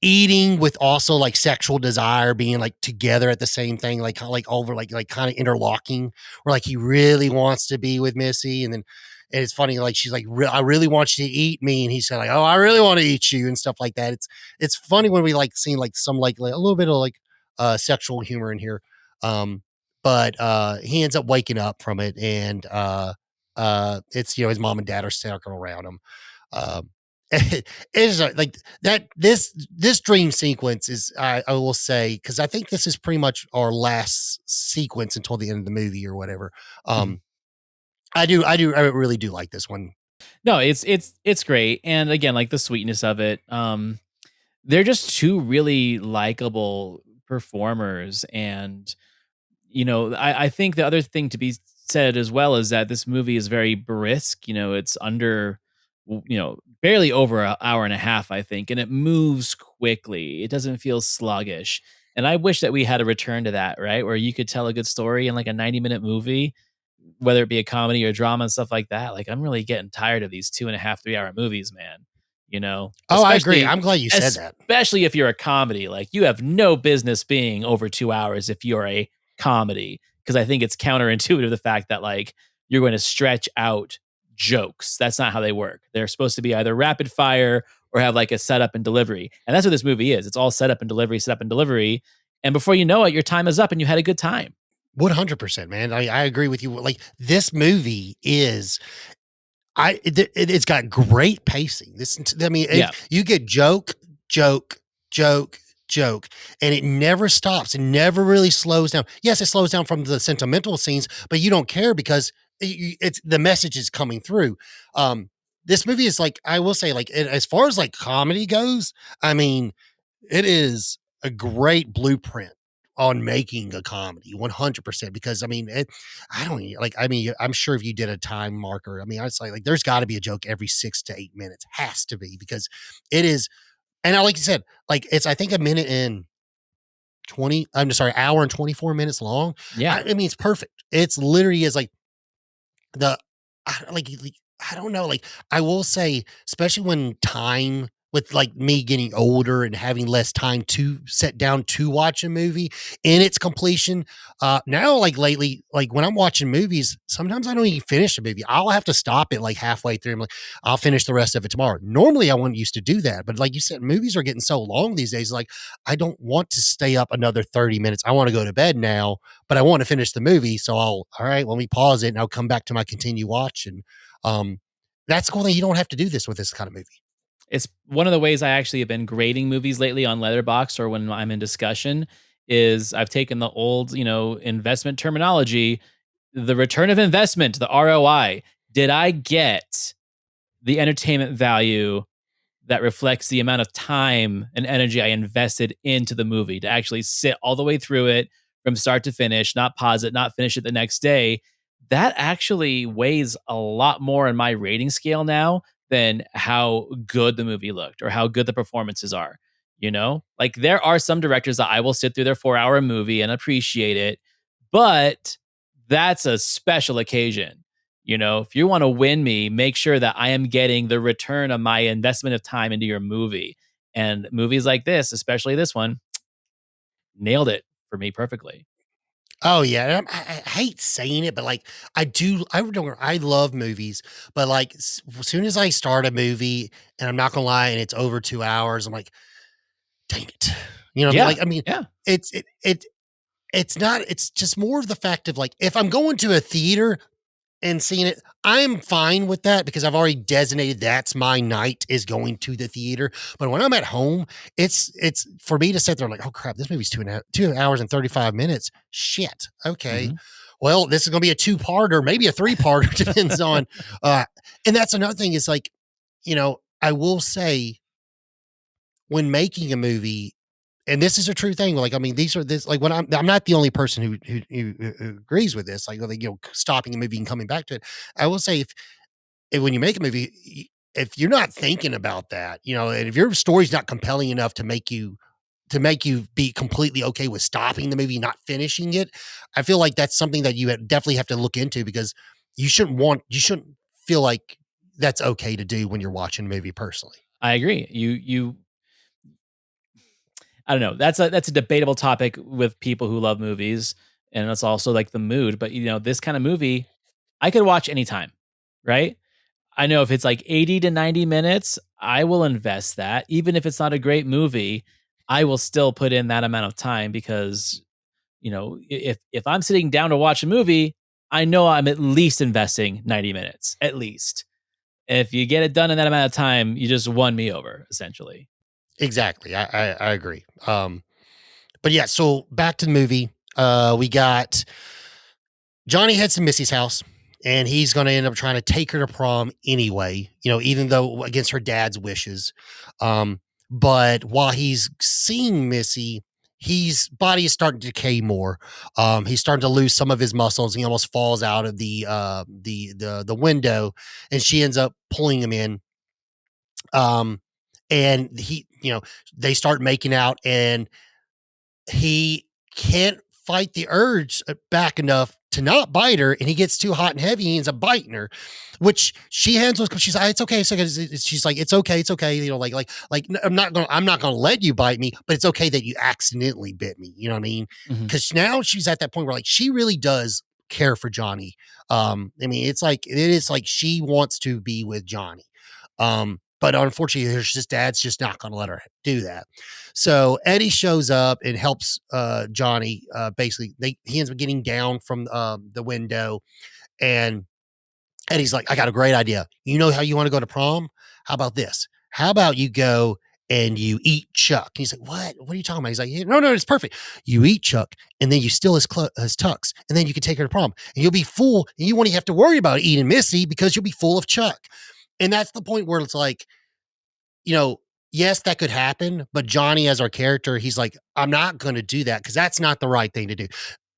eating with also like sexual desire being like together at the same thing, like kind of like over like kind of interlocking, where like he really wants to be with Missy, and then and it's funny, like she's like, I really want you to eat me, and he's like, oh, I really want to eat you, and stuff like that. It's funny when we like seeing like some like a little bit of like sexual humor in here, um, but he ends up waking up from it, and it's his mom and dad are circling around him. Um, it is like that. This dream sequence is, I will say, because I think this is pretty much our last sequence until the end of the movie or whatever. Mhm. Um, I really do like this one. No, it's great. And again, like the sweetness of it. They're just two really likable performers. And I think the other thing to be said as well is that this movie is very brisk. It's under, barely over an hour and a half, I think, and it moves quickly. It doesn't feel sluggish. And I wish that we had a return to that, right? Where you could tell a good story in like a 90-minute movie, whether it be a comedy or drama and stuff like that. Like I'm really getting tired of these 2.5, 3 hour movies, man. Oh, I agree. I'm glad you said that. Especially if you're a comedy. Like you have no business being over 2 hours if you're a comedy. Cause I think it's counterintuitive the fact that like you're going to stretch out jokes. That's not how they work. They're supposed to be either rapid fire or have like a setup and delivery. And that's what this movie is. It's all setup and delivery, setup and delivery. And before you know it, your time is up and you had a good time. 100%, man. I agree with you. Like this movie is it's got great pacing. I mean, Yeah. you get joke, joke, joke, joke, and it never stops. It never really slows down. Yes, it slows down from the sentimental scenes, but you don't care because it's the message is coming through. Um, this movie is like, I will say, like as far as like comedy goes, I mean, it is a great blueprint on making a comedy 100% because I mean I don't like I mean I'm sure if you did a time marker, I mean I'd say like there's got to be a joke every 6 to 8 minutes, has to be, because it is. And I like you said, like it's I think a minute and 20, I'm sorry, hour and 24 minutes long. Yeah. I mean it's perfect. It's literally is like the like, I don't know, like, I will say, especially when time with, like, me getting older and having less time to sit down to watch a movie in its completion, now, like, lately, like, when I'm watching movies, sometimes I don't even finish a movie. I'll have to stop it, like, halfway through. I'm like, "I'll finish the rest of it tomorrow." Normally, I wouldn't used to do that, but like you said, movies are getting so long these days, like, I don't want to stay up another 30 minutes. I wanna go to bed now, but I want to finish the movie. So all right, let me pause it and I'll come back to my continue watch. And um, that's the cool thing. You don't have to do this with this kind of movie. It's one of the ways I actually have been grading movies lately on Letterboxd or when I'm in discussion is I've taken the old, investment terminology, the return of investment, the ROI. Did I get the entertainment value that reflects the amount of time and energy I invested into the movie to actually sit all the way through it from start to finish, not pause it, not finish it the next day? That actually weighs a lot more in my rating scale now than how good the movie looked or how good the performances are. Like there are some directors that I will sit through their 4 hour movie and appreciate it, but that's a special occasion. You know, if you want to win me, make sure that I am getting the return of my investment of time into your movie. And movies like this, especially this one, nailed it for me perfectly. Oh yeah, and I hate saying it, but like I do. I don't. I love movies, but like as soon as I start a movie, and I'm not gonna lie, and it's over 2 hours, I'm like, dang it. You know what I mean? Yeah. Like I mean, Yeah. it's it's not. It's just more of the fact of like if I'm going to a theater and seeing it, I'm fine with that because I've already designated that's my night is going to the theater. But when I'm at home, it's for me to sit there and like, oh crap, this movie's 2 hours and 35 minutes. Shit. Okay. Mhm. Well, this is gonna be a two-parter, maybe a three-parter, depends on uh and that's another thing is like, I will say when making a movie, and this is a true thing. Like, I mean, these are this like when I'm not the only person who agrees with this. Like, stopping a movie and coming back to it. I will say if when you make a movie, if you're not thinking about that, and if your story's not compelling enough to make you be completely okay with stopping the movie, not finishing it, I feel like that's something that you definitely have to look into because you shouldn't feel like that's okay to do when you're watching a movie personally. I agree. You I don't know. That's a debatable topic with people who love movies, and it's also like the mood. But this kind of movie, I could watch anytime, right? I know if it's like 80 to 90 minutes, I will invest that. Even if it's not a great movie, I will still put in that amount of time because, if I'm sitting down to watch a movie, I know I'm at least investing 90 minutes, at least. If you get it done in that amount of time, you just won me over, essentially. Exactly. I agree. But yeah, so back to the movie. We got Johnny heads to Missy's house, and he's going to end up trying to take her to prom anyway, even though against her dad's wishes. But while he's seeing Missy, his body is starting to decay more. He's starting to lose some of his muscles. He almost falls out of the window, and she ends up pulling him in. Um, and they start making out, and he can't fight the urge back enough to not bite her, and he gets too hot and heavy. He ends up biting her, which she handles because she's like, "It's okay." So she's like, "It's okay, it's okay." I'm not gonna let you bite me, but it's okay that you accidentally bit me. You know what I mean? Mhm. Because now she's at that point where like she really does care for Johnny. I mean, it is like she wants to be with Johnny. But unfortunately, dad's just not going to let her do that. So Eddie shows up and helps Johnny. Basically, he ends up getting down from the window, and Eddie's like, "I got a great idea. You know how you want to go to prom? How about this? How about you go and you eat Chuck?" And he's like, "What? What are you talking about?" He's like, "No, no, it's perfect. You eat Chuck, and then you steal his tux, and then you can take her to prom, and you'll be full, and you won't even have to worry about eating Missy because you'll be full of Chuck." And that's the point where it's like, you know, yes, that could happen, but Johnny as our character, he's like, I'm not going to do that because that's not the right thing to do.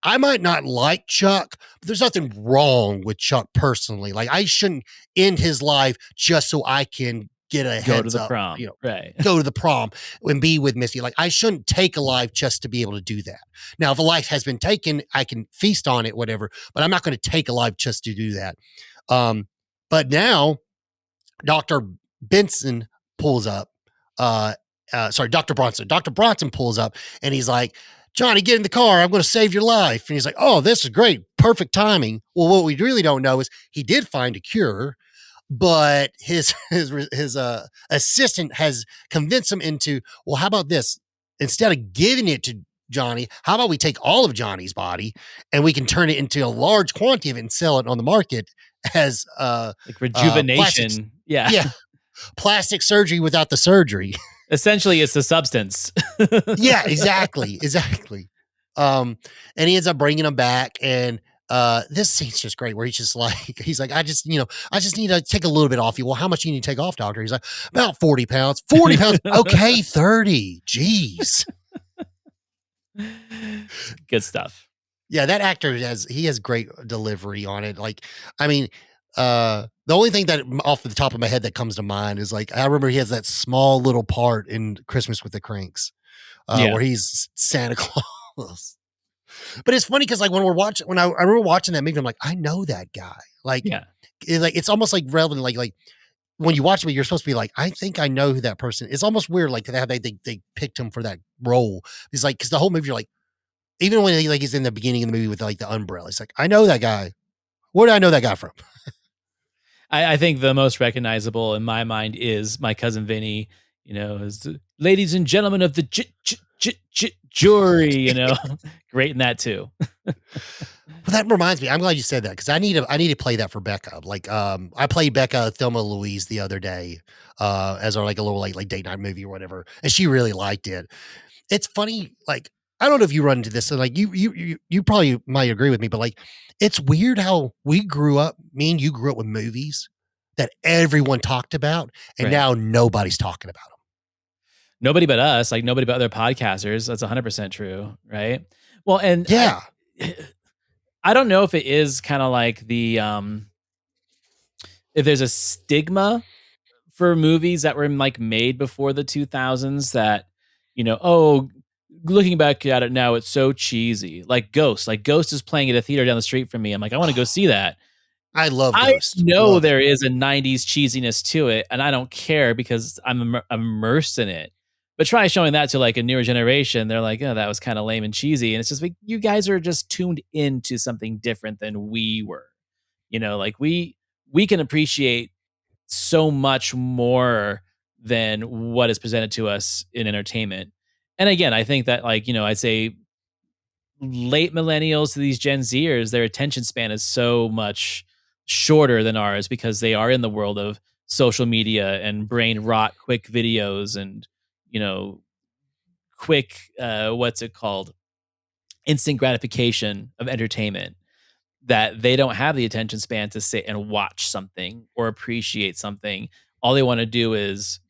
I might not like Chuck, but there's nothing wrong with Chuck personally. Like I shouldn't end his life just so I can get a Go to heads the up, prom, right? go to the prom and be with Missy. Like I shouldn't take a life just to be able to do that. Now, if a life has been taken, I can feast on it, whatever, but I'm not going to take a life just to do that. Um, but now Dr. Benson pulls up. Uh, sorry, Dr. Bronson. Dr. Bronson pulls up and he's like, Johnny, get in the car. I'm going to save your life. And he's like, oh, this is great. Perfect timing. Well, what we really don't know is he did find a cure, but his assistant has convinced him into, well, how about this? Instead of giving it to Johnny, how about we take all of Johnny's body and we can turn it into a large quantity of it and sell it on the market as Like plastics. rejuvenation. Yeah. Yeah, plastic surgery without the surgery. Essentially, it's the substance. Yeah, exactly, exactly. Um, and he ends up bringing him back, and this scene's just great. Where he's just like, he's like, I just need to take a little bit off you. Well, how much do you need to take off, doctor? He's like, about 40 pounds. 40 pounds. Okay, 30. Jeez. Good stuff. Yeah, that actor he has great delivery on it. Like, I mean, the only thing that off the top of my head that comes to mind is like I remember he has that small little part in Christmas with the Cranks, Yeah. where he's Santa Claus. But it's funny because like when I remember watching that movie, I'm like, I know that guy. Like Yeah. it's almost like relevant, like when you watch it, you're supposed to be like, I think I know who that person is. It's almost weird, like how they picked him for that role. It's like because the whole movie, you're like, even when he's in the beginning of the movie with like the umbrella, it's like I know that guy. Where do I know that guy from? I think the most recognizable in my mind is my cousin Vinny. As the ladies and gentlemen of the jury. Great in that too. Well, that reminds me. I'm glad you said that because I need to play that for Becca. Like, I played Becca Thelma Louise the other day, as our like a little like date night movie or whatever, and she really liked it. It's funny, like I don't know if you run into this, so like you probably might agree with me, but like it's weird how we grew up. Me and you grew up with movies that everyone talked about, and Right. now nobody's talking about them. Nobody but us, like nobody but other podcasters. That's 100% true, right? Well, and I Yeah, I don't know if it is kind of like if there's a stigma for movies that were like made before the 2000s that, oh, looking back at it now, it's so cheesy. Like Ghost. Like Ghost is playing at a theater down the street from me. I'm like, I want to go see that. I love I Ghost. know Love it. there is a 90s cheesiness to it, and I don't care because I'm immersed in it. But try showing that to like a newer generation, they're like, "Oh, that was kind of lame and cheesy." And it's just like you guys are just tuned into something different than we were. Like we can appreciate so much more than what is presented to us in entertainment. And again, I think that like, I'd say late millennials to these Gen Zers, their attention span is so much shorter than ours because they are in the world of social media and brain rot, quick videos and, you know, quick, what's it called? Instant gratification of entertainment that they don't have the attention span to sit and watch something or appreciate something. All they want to do is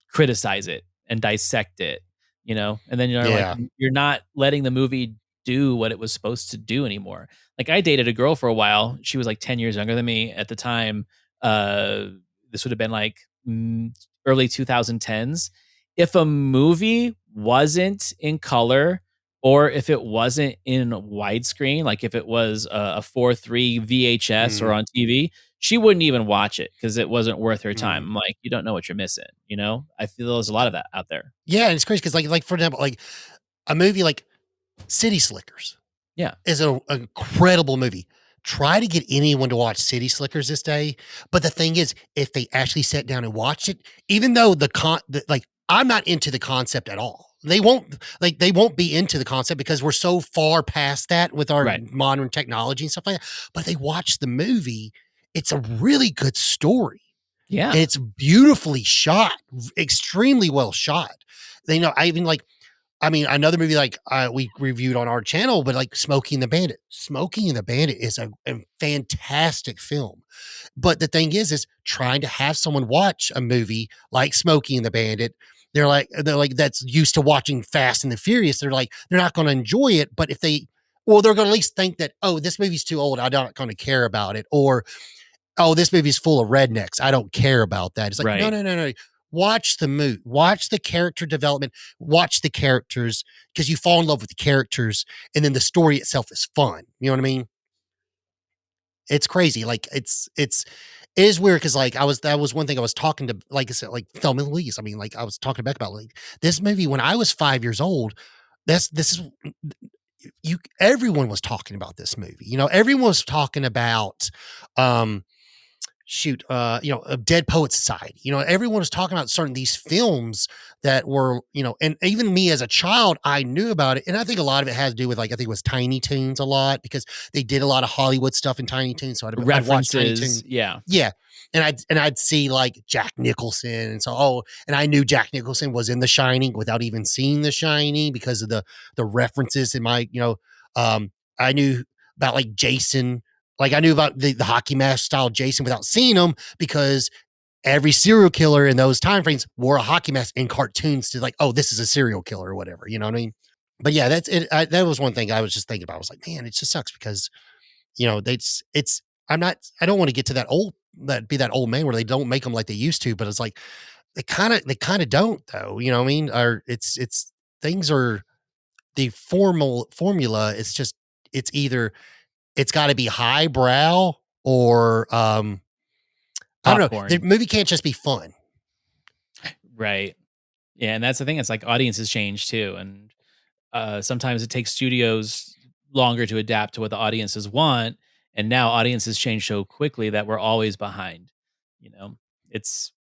criticize it and dissect it, and then you're like, Yeah. you're not letting the movie do what it was supposed to do anymore. Like I dated a girl for a while. She was like 10 years younger than me at the time. Uh, this would have been like early 2010s. If a movie wasn't in color or if it wasn't in widescreen, like if it was a 4:3 VHS or Mm, on TV, she wouldn't even watch it because it wasn't worth her time. mm. I'm like, you don't know what you're missing, you know? I feel there's a lot of that out there. Yeah, and it's crazy because like for example, like a movie like City Slickers Yeah. is an incredible movie. Try to get anyone to watch City Slickers this day, but the thing is, if they actually sat down and watched it, even though like I'm not into the concept at all. They won't be into the concept because we're so far past that with our Right. modern technology and stuff like that. But if they watch the movie, it's a really good story. Yeah. And it's beautifully shot, extremely well shot. I even like I mean, another movie like, we reviewed on our channel, but like Smokey and the Bandit. Smokey and the Bandit is a fantastic film. But the thing is trying to have someone watch a movie like Smokey and the Bandit. They're like that's used to watching Fast and the Furious. They're not going to enjoy it. But if they, well, they're going to at least think that, oh, this movie's too old. I'm not going to care about it. Or oh, this movie's full of rednecks. I don't care about that. It's like, no, Right. no, no, no. Watch the movie, watch the character development, watch the characters because you fall in love with the characters and then the story itself is fun. You know what I mean? It's crazy. Like it is weird because like that was one thing I was talking to, like I said, like Thelma and Louise. I mean, like I was talking to Beck about like this movie when I was 5 years old. This is you everyone was talking about this movie. Everyone was talking about um a Dead Poet Society. Everyone was talking about certain these films that were, and even me as a child, I knew about it. And I think a lot of it has to do with like, I think it was Tiny Toons a lot because they did a lot of Hollywood stuff in Tiny Toons. So I'd watch Tiny References. Toon. Yeah. Yeah. And I'd see like Jack Nicholson. And so, and I knew Jack Nicholson was in The Shining without even seeing The Shining because of the references in my, I knew about like Jason, like I knew about the hockey mask style Jason without seeing him because every serial killer in those time frames wore a hockey mask in cartoons to like, oh, this is a serial killer or whatever. You know what I mean? But yeah, that's it. That was one thing I was just thinking about. I was like, man, it just sucks because I'm not. I don't want to get to that old man where they don't make them like they used to. But it's like they kind of don't though. You know what I mean? Or it's things are the formal formula. It's just it's either it's got to be highbrow or I don't know. The Popcorn. movie can't just be fun. Right. Yeah, and that's the thing. It's like audiences change too, and sometimes it takes studios longer to adapt to what the audiences want. And now audiences change so quickly that we're always behind. You know, it's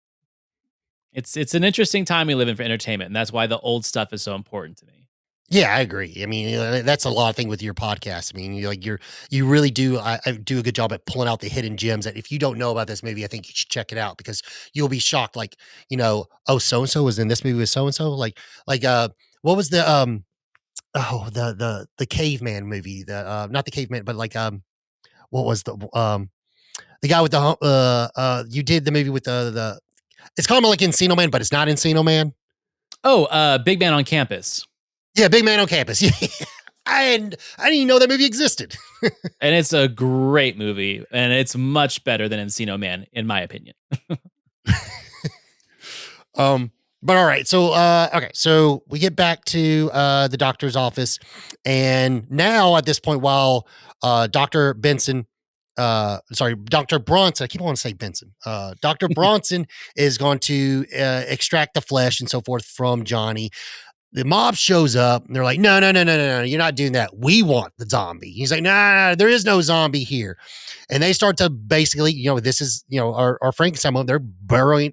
it's an interesting time we live in for entertainment, and that's why the old stuff is so important to me. Yeah, I agree. I mean, that's a lot of thing with your podcast. I mean, you really do. I do a good job at pulling out the hidden gems that if you don't know about this movie, I think you should check it out because you'll be shocked. Like, oh, so and so was in this movie with so and so. What was the caveman movie? The not the caveman, but what was the guy with you did the movie with the it's kind of like Encino Man, but it's not Encino Man. Oh, Big Man on Campus. Yeah, Big Man on Campus. Yeah. And I didn't even know that movie existed. And it's a great movie, and it's much better than Encino Man, in my opinion. Um, but all right. So okay, so we get back to the doctor's office, and now at this point, while Dr. Benson sorry, Dr. Bronson, I keep wanting to say Benson. Dr. Bronson is going to extract the flesh and so forth from Johnny. The mob shows up and they're like, no, no, no, no, no, no, you're not doing that. We want the zombie. He's like, nah, there is no zombie here. And they start to basically, this is, our Frankenstein moment.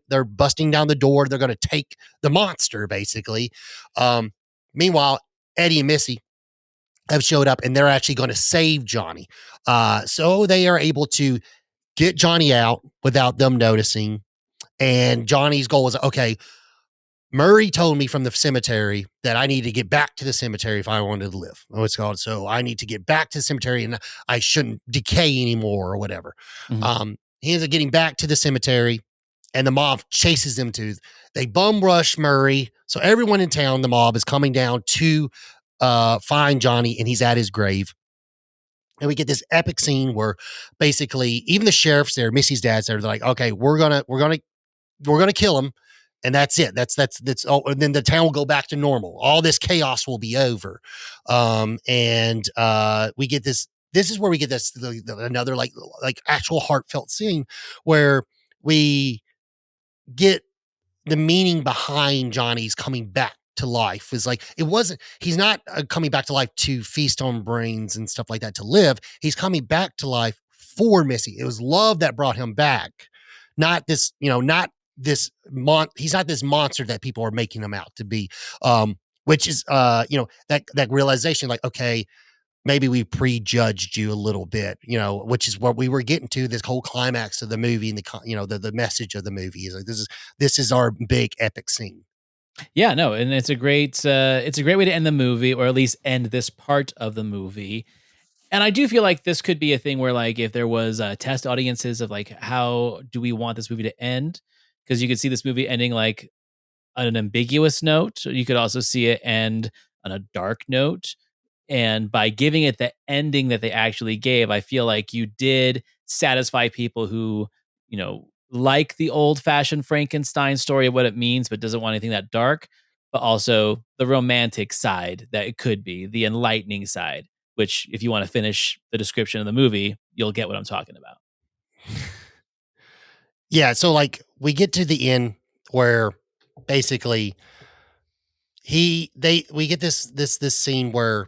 They're busting down the door. They're going to take the monster, basically. Meanwhile, Eddie and Missy have showed up and they're actually going to save Johnny. So they are able to get Johnny out without them noticing. And Johnny's goal is, okay, Murray told me from the cemetery that I need to get back to the cemetery if I wanted to live. Oh, it's called. So I need to get back to the cemetery and I shouldn't decay anymore or whatever. Mhm. He ends up getting back to the cemetery and the mob chases them to. They bum rush Murray. So everyone in town, the mob is coming down to find Johnny and he's at his grave. And we get this epic scene where basically even the sheriff's there, Missy's dad's there. They're like, okay, we're gonna kill him, and that's it. That's oh, and then the town will go back to normal. All this chaos will be over. And we get this. This is where we get another like actual heartfelt scene where we get the meaning behind Johnny's coming back to life is like it wasn't he's not coming back to life to feast on brains and stuff like that to live. He's coming back to life for Missy. It was love that brought him back, not this, not this he's not this monster that people are making him out to be. Which is that realization like, okay, maybe we prejudged you a little bit, which is what we were getting to this whole climax of the movie and the message of the movie is like this is our big epic scene. Yeah, no, and it's a great way to end the movie, or at least end this part of the movie. And I do feel like this could be a thing where, like, if there was test audiences of like, how do we want this movie to end? Because you could see this movie ending like on an ambiguous note. You could also see it end on a dark note. And by giving it the ending that they actually gave, I feel like you did satisfy people who, like the old fashioned Frankenstein story of what it means, but doesn't want anything that dark, but also the romantic side that it could be, the enlightening side, which, if you want to finish the description of the movie, you'll get what I'm talking about. Yeah, so like we get to the end where basically we get this scene where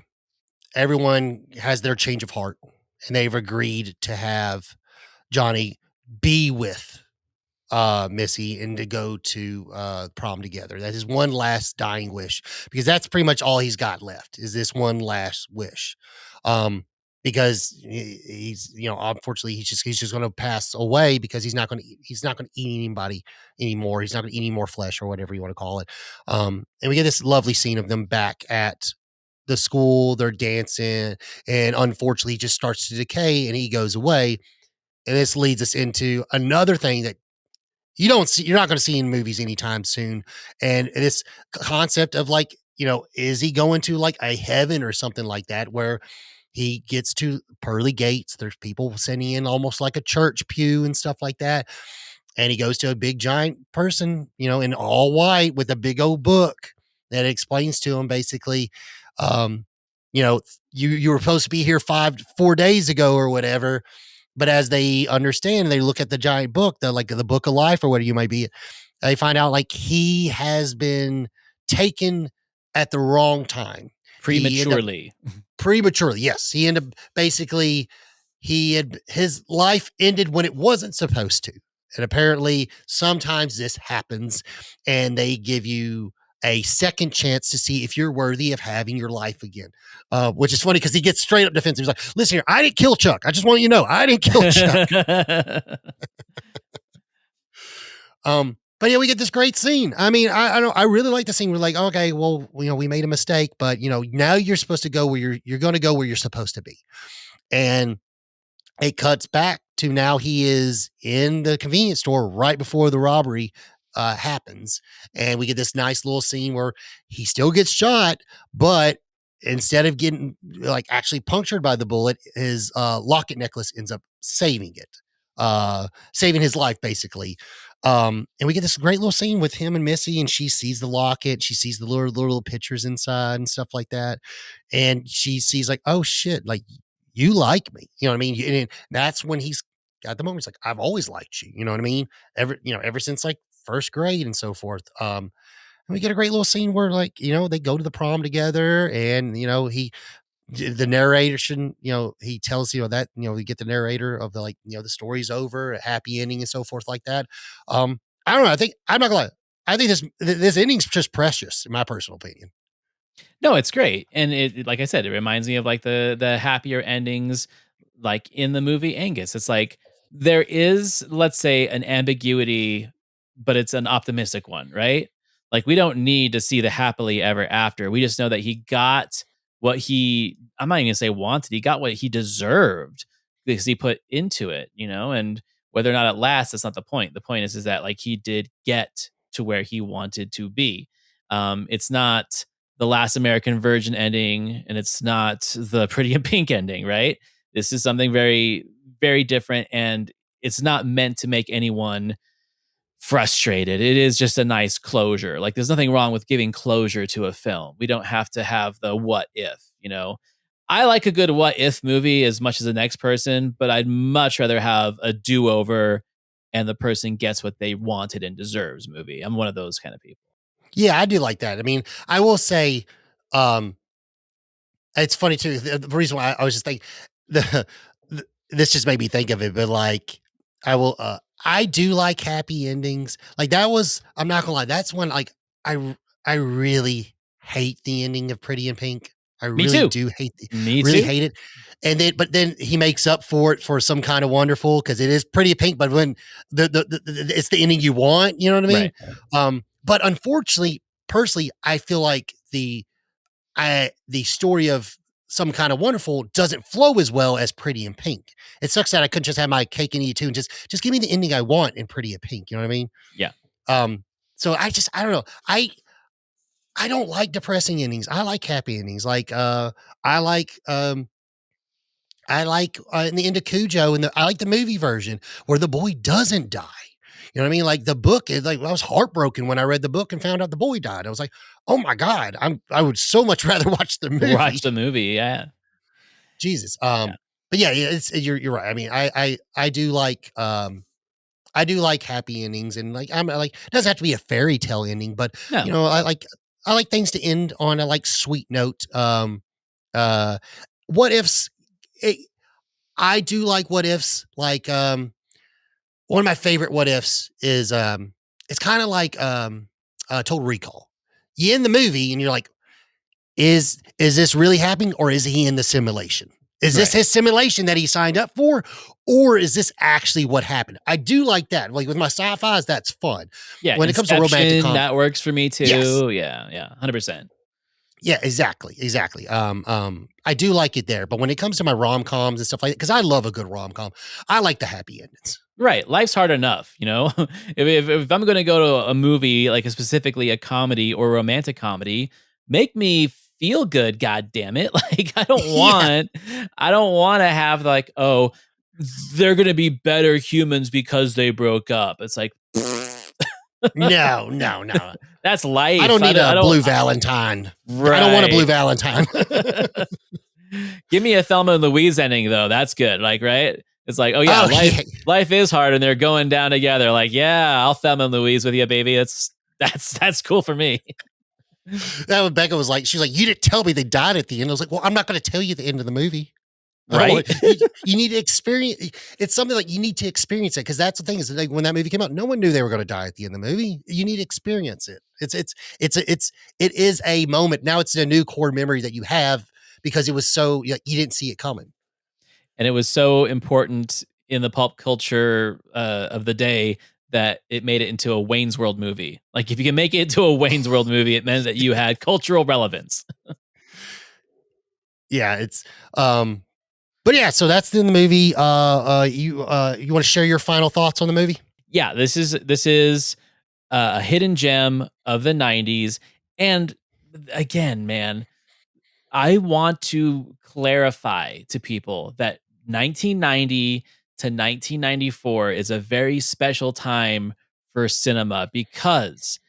everyone has their change of heart and they've agreed to have Johnny be with Missy and to go to prom together. That is one last dying wish because that's pretty much all he's got left is this one last wish. Because he's unfortunately he's just going to pass away because he's not going to eat anybody anymore. He's not going to eat any more flesh or whatever you want to call it. And we get this lovely scene of them back at the school. They're dancing, and unfortunately, he just starts to decay and he goes away. And this leads us into another thing that you're not going to see in movies anytime soon. And this concept of like, is he going to like a heaven or something like that where he gets to pearly gates? There's people sitting in almost like a church pew and stuff like that. And he goes to a big giant person, in all white with a big old book that explains to him basically, um, you were supposed to be here 4 days ago or whatever, but as they understand, they look at the giant book, the book of life or whatever you might be, they find out like he has been taken at the wrong time. He ended up Prematurely. prematurely. Yes, he ended up basically his life ended when it wasn't supposed to. And apparently sometimes this happens and they give you a second chance to see if you're worthy of having your life again. Which is funny because he gets straight up defensive. He's like, listen here, I didn't kill Chuck. I just want you to know I didn't kill Chuck. But yeah, we get this great scene. I mean, I don't. I really like the scene. We're like, okay, well, we made a mistake, but now you're supposed to go where you're going to go where you're supposed to be, and it cuts back to now he is in the convenience store right before the robbery happens, and we get this nice little scene where he still gets shot, but instead of getting like actually punctured by the bullet, his locket necklace ends up saving it, saving his life basically. And we get this great little scene with him and Missy, and she sees the locket, she sees the little pictures inside and stuff like that, and she sees like, oh shit, like you like me, you know what I mean? And that's when he's got the moment. He's like, I've always liked you, you know what I mean? Ever since like first grade and so forth. And we get a great little scene where like, they go to the prom together, and the narrator shouldn't, he tells, that, we get the narrator of the, like, the story's over, a happy ending and so forth like that. I don't know. I'm not gonna lie. I think this ending's just precious in my personal opinion. No, it's great. And like I said, it reminds me of like the happier endings like in the movie Angus. It's like there is, let's say, an ambiguity, but it's an optimistic one, right? Like we don't need to see the happily ever after. We just know that he got what I'm not even gonna say wanted, he got what he deserved because he put into it, and whether or not it lasts, that's not the point. The point is that like he did get to where he wanted to be. It's not the Last American Virgin ending, and it's not the Pretty in Pink ending, right? This is something very, very different, and it's not meant to make anyone frustrated. It is just a nice closure. Like, there's nothing wrong with giving closure to a film. We don't have to have the what if. I like a good what if movie as much as the next person, but I'd much rather have a do over and the person gets what they wanted and deserves movie. I'm one of those kind of people. Yeah, I do like that. I mean, I will say, um, it's funny too. The reason why I was just thinking this just made me think of it, but like I do like happy endings. Like that was, I'm not gonna lie, that's when like I really hate the ending of Pretty in Pink. I Me really too. do Me really too. hate it. And then he makes up for it for some kind of wonderful because it is Pretty in Pink, but when it's the ending you want, you know what I mean? Right. But unfortunately, personally, I feel like the story of Some Kind of Wonderful doesn't flow as well as Pretty in Pink. It sucks that I couldn't just have my cake and eat it too, and just give me the ending I want in Pretty in Pink. You know what I mean? Yeah. So I don't know. I don't like depressing endings. I like happy endings. Like I like in the end of Cujo, and I like the movie version where the boy doesn't die. You know what I mean? Like the book is like, I was heartbroken when I read the book and found out the boy died. I was like, oh my God, I would so much rather watch the Watch movie. the movie. Yeah. Jesus. Yeah. But yeah, you're right. I mean, I do like happy endings, and like I'm like, it doesn't have to be a fairy tale ending, but No. I like things to end on a like sweet note. Uh what ifs it, I do like what ifs, like one of my favorite what ifs is it's kind of like Total Recall. You end the movie and you're like, is this really happening, or is he in the simulation? Is this Right. his simulation that he signed up for, or is this actually what happened? I do like that. Like with my sci-fi's, that's fun. Yeah. When it comes to romantic Inception, that works for me yes, too. Yeah. Yeah. 100%. yeah, exactly. I do like it there, but when it comes to my rom-coms and stuff like that, because I love a good rom-com, I like the happy endings. Right. Life's hard enough, if I'm going to go to a movie, like specifically a comedy or romantic comedy, make me feel good. God damn it. Like Yeah, I don't want to have like, oh, they're going to be better humans because they broke up. It's like, no. that's I life. don't need I a don't, blue Valentine. I don't want a blue right. Valentine. Give me a Thelma and Louise ending though. That's good. Like, right? It's like, oh yeah, Oh, life yeah. life is hard, and they're going down together. Like, yeah, I'll Thelma and Louise with you, baby. That's cool for me. That when Becca was like, she's like, "You didn't tell me they died at the end." I was like, "Well, I'm not gonna tell you the end of the movie. I don't Right? want you need to experience it's something like you need to experience it because that's the thing is like when that movie came out, no one knew they were gonna die at the end of the movie. You need to experience it. It is a moment. Now it's a new core memory that you have because it was so you didn't see it coming. And it was so important in the pulp culture of the day that it made it into a Wayne's World movie. Like, if you can make it into a Wayne's World movie, it meant that you had cultural relevance. Yeah, it's but yeah, so that's in the movie. You want to share your final thoughts on the movie? Yeah, this is a hidden gem of the '90s, and again, man, I want to clarify to people that 1990 to 1994 is a very special time for cinema because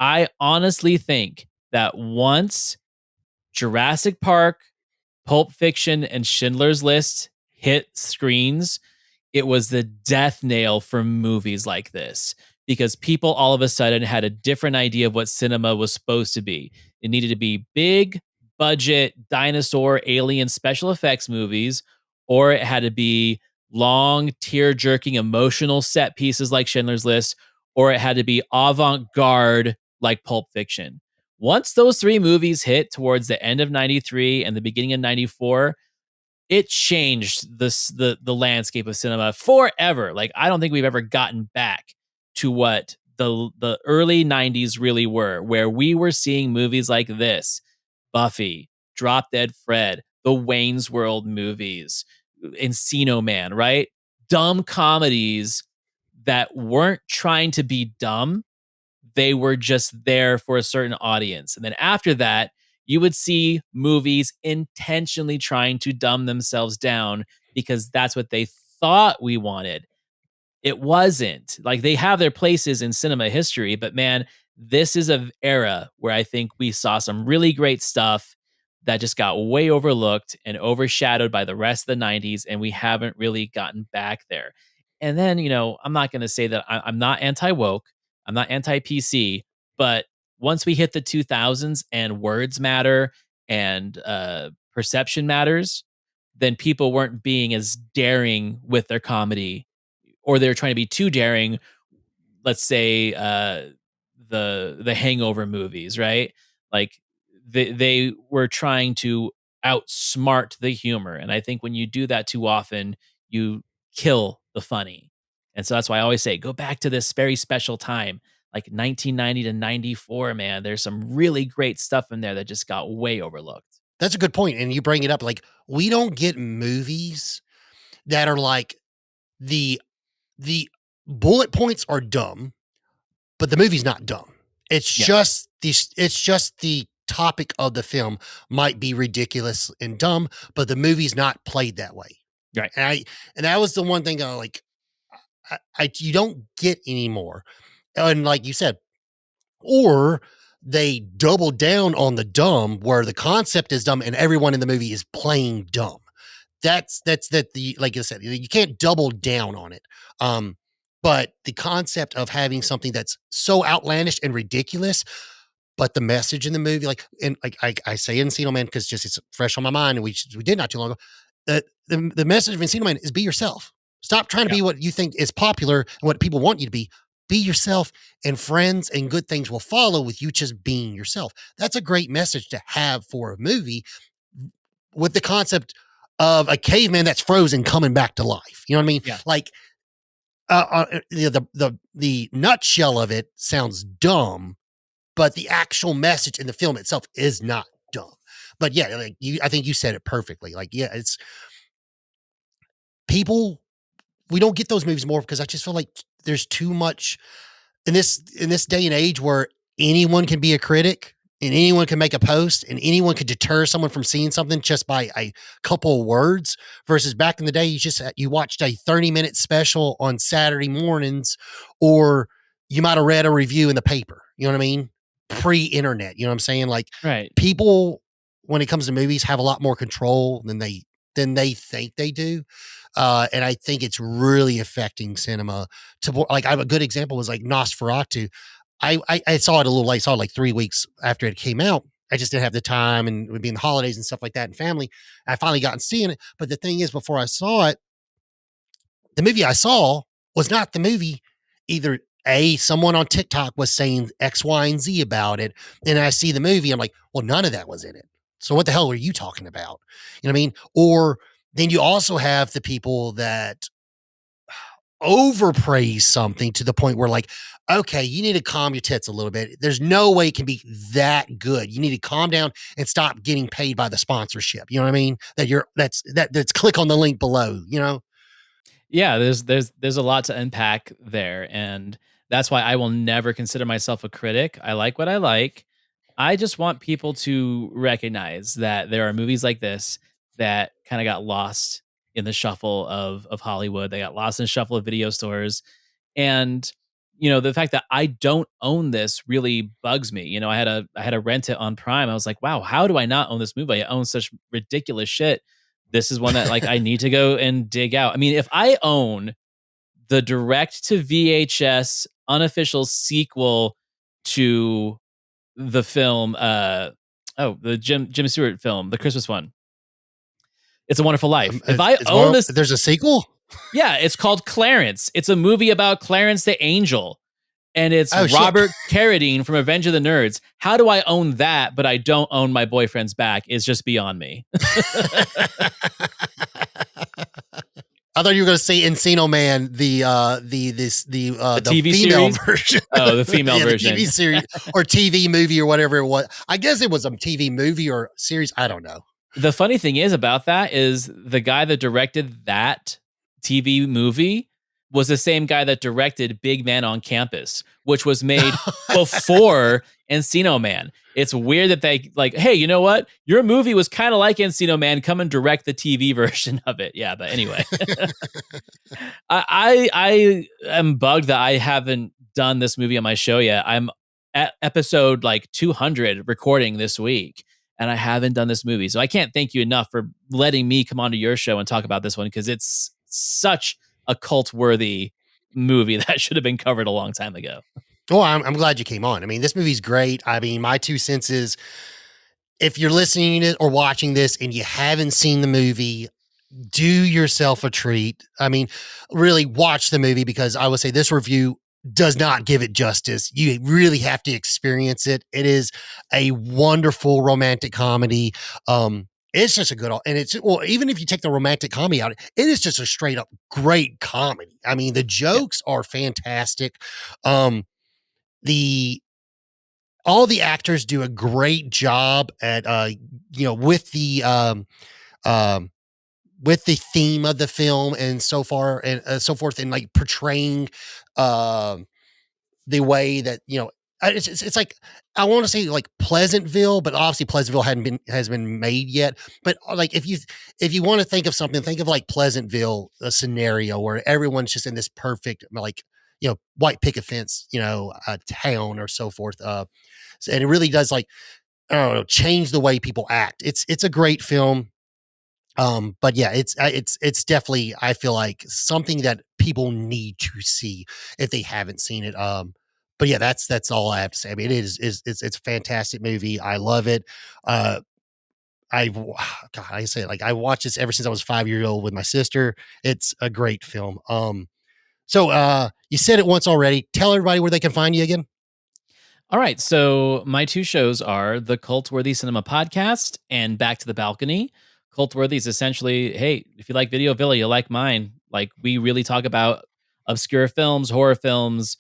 I honestly think that once Jurassic Park, Pulp Fiction, and Schindler's List hit screens, it was the death nail for movies like this because people all of a sudden had a different idea of what cinema was supposed to be. It needed to be big budget dinosaur alien special effects movies, or it had to be long, tear jerking, emotional set pieces like Schindler's List, or it had to be avant garde like Pulp Fiction. Once those three movies hit towards the end of 93 and the beginning of 94, it changed the landscape of cinema forever. Like, I don't think we've ever gotten back to what the early '90s really were, where we were seeing movies like this, Buffy, Drop Dead Fred, the Wayne's World movies, Encino Man, right? Dumb comedies that weren't trying to be dumb, they were just there for a certain audience. And then after that, you would see movies intentionally trying to dumb themselves down because that's what they thought we wanted. It wasn't. Like, they have their places in cinema history, but man, this is an era where I think we saw some really great stuff that just got way overlooked and overshadowed by the rest of the '90s, and we haven't really gotten back there. And then, I'm not going to say that I'm not anti woke, I'm not anti PC, but once we hit the 2000s and words matter and perception matters, then people weren't being as daring with their comedy, or they're trying to be too daring. Let's say the Hangover movies, right? Like, they were trying to outsmart the humor, and I think when you do that too often, you kill the funny. And so that's why I always say, go back to this very special time, like 1990 to '94. Man, there's some really great stuff in there that just got way overlooked. That's a good point, and you bring it up. Like we don't get movies that are like the the bullet points are dumb, but the movie's not dumb. Yeah, It's just the topic of the film might be ridiculous and dumb, but the movie's not played that way. right. And that was the one thing I like I you don't get anymore. And like you said, or they double down on the dumb where the concept is dumb and everyone in the movie is playing dumb. That's that the like I said, you can't double down on it. But the concept of having something that's so outlandish and ridiculous, but the message in the movie, like and like I say Encino Man because just it's fresh on my mind, and we did not too long ago. The message of Encino Man is be yourself. Stop trying to Yeah, be what you think is popular and what people want you to be. Be yourself, and friends and good things will follow with you just being yourself. That's a great message to have for a movie with the concept of a caveman that's frozen coming back to life. You know what I mean? yeah. Like the nutshell of it sounds dumb, but the actual message in the film itself is not dumb. But yeah, like I think you said it perfectly. Like, yeah, it's people. We don't get those movies more because I just feel like there's too much in this day and age where anyone can be a critic and anyone can make a post and anyone could deter someone from seeing something just by a couple of words versus back in the day you watched a 30-minute special on Saturday mornings or you might have read a review in the paper, you know what I mean, pre-internet, you know what I'm saying, like Right. people when it comes to movies have a lot more control than they think they do. And I think it's really affecting cinema. Like, I have a good example was like Nosferatu. I saw it a little late. Saw it like 3 weeks after it came out. I just didn't have the time, and it would be in the holidays and stuff like that, and family. I finally got and seeing it, but the thing is, before I saw it, the movie I saw was not the movie. Either A, someone on TikTok was saying X, Y, and Z about it, and I see the movie, I'm like, well, none of that was in it. So what the hell are you talking about? You know what I mean? Or then you also have the people that overpraise something to the point where, like, okay, you need to calm your tits a little bit. There's no way it can be that good. You need to calm down and stop getting paid by the sponsorship. You know what I mean? That's click on the link below, you know? Yeah, there's a lot to unpack there, and that's why I will never consider myself a critic. I like what I like. I just want people to recognize that there are movies like this that kind of got lost in the shuffle of Hollywood. They got lost in the shuffle of video stores. And the fact that I don't own this really bugs me. I had to rent it on Prime. I was like, wow, how do I not own this movie? I own such ridiculous shit. This is one that like I need to go and dig out. I mean, if I own the direct to VHS unofficial sequel to the film, the Jim Stewart film, the Christmas one, It's a Wonderful Life. If I own this, There's a sequel. yeah, it's called Clarence. It's a movie about Clarence the Angel, and it's Oh shit. Robert Carradine from Revenge of the Nerds. How do I own that, but I don't own My Boyfriend's Back? Is just beyond me. I thought you were going to say Encino Man, the TV female series? version. Oh, the female Yeah, version. the TV series or TV movie or whatever it was. I guess it was a TV movie or series. I don't know. The funny thing is about that is the guy that directed that TV movie was the same guy that directed Big Man on Campus, which was made before Encino Man. It's weird that they like, hey, you know what? Your movie was kind of like Encino Man. Come and direct the TV version of it. Yeah, but anyway, I am bugged that I haven't done this movie on my show yet. I'm at episode like 200 recording this week, and I haven't done this movie. So I can't thank you enough for letting me come onto your show and talk about this one, because it's such a cult worthy movie that should have been covered a long time ago. Well, I'm glad you came on. I mean, this movie's great. I mean, my 2 cents, if you're listening to it or watching this and you haven't seen the movie, do yourself a treat. I mean, really watch the movie, because I would say this review does not give it justice. You really have to experience it. It is a wonderful romantic comedy. It's just a good, and it's, well, even if you take the romantic comedy out, it is just a straight up great comedy. I mean, the Yeah. jokes are fantastic. The All the actors do a great job at with um with the theme of the film and so far and so forth, and like portraying um the way that it's like, I want to say like Pleasantville, but obviously Pleasantville hadn't been has been made yet. But like, if you want to think of something, think of like Pleasantville, a scenario where everyone's just in this perfect, like, white picket fence, town or so forth. And it really does, like, I don't know, change the way people act. It's a great film. But yeah, it's definitely, I feel like, something that people need to see if they haven't seen it. But yeah, that's all I have to say. I mean, it's a fantastic movie. I love it. Uh, God, I say it, like, I watched this ever since I was 5 years old with my sister. It's a great film. So you said it once already. Tell everybody where they can find you again. All right. So my two shows are the Cult Worthy Cinema Podcast and Back to the Balcony. Cult Worthy is essentially, hey, if you like Video Villa, you like mine. Like, we really talk about obscure films, horror films,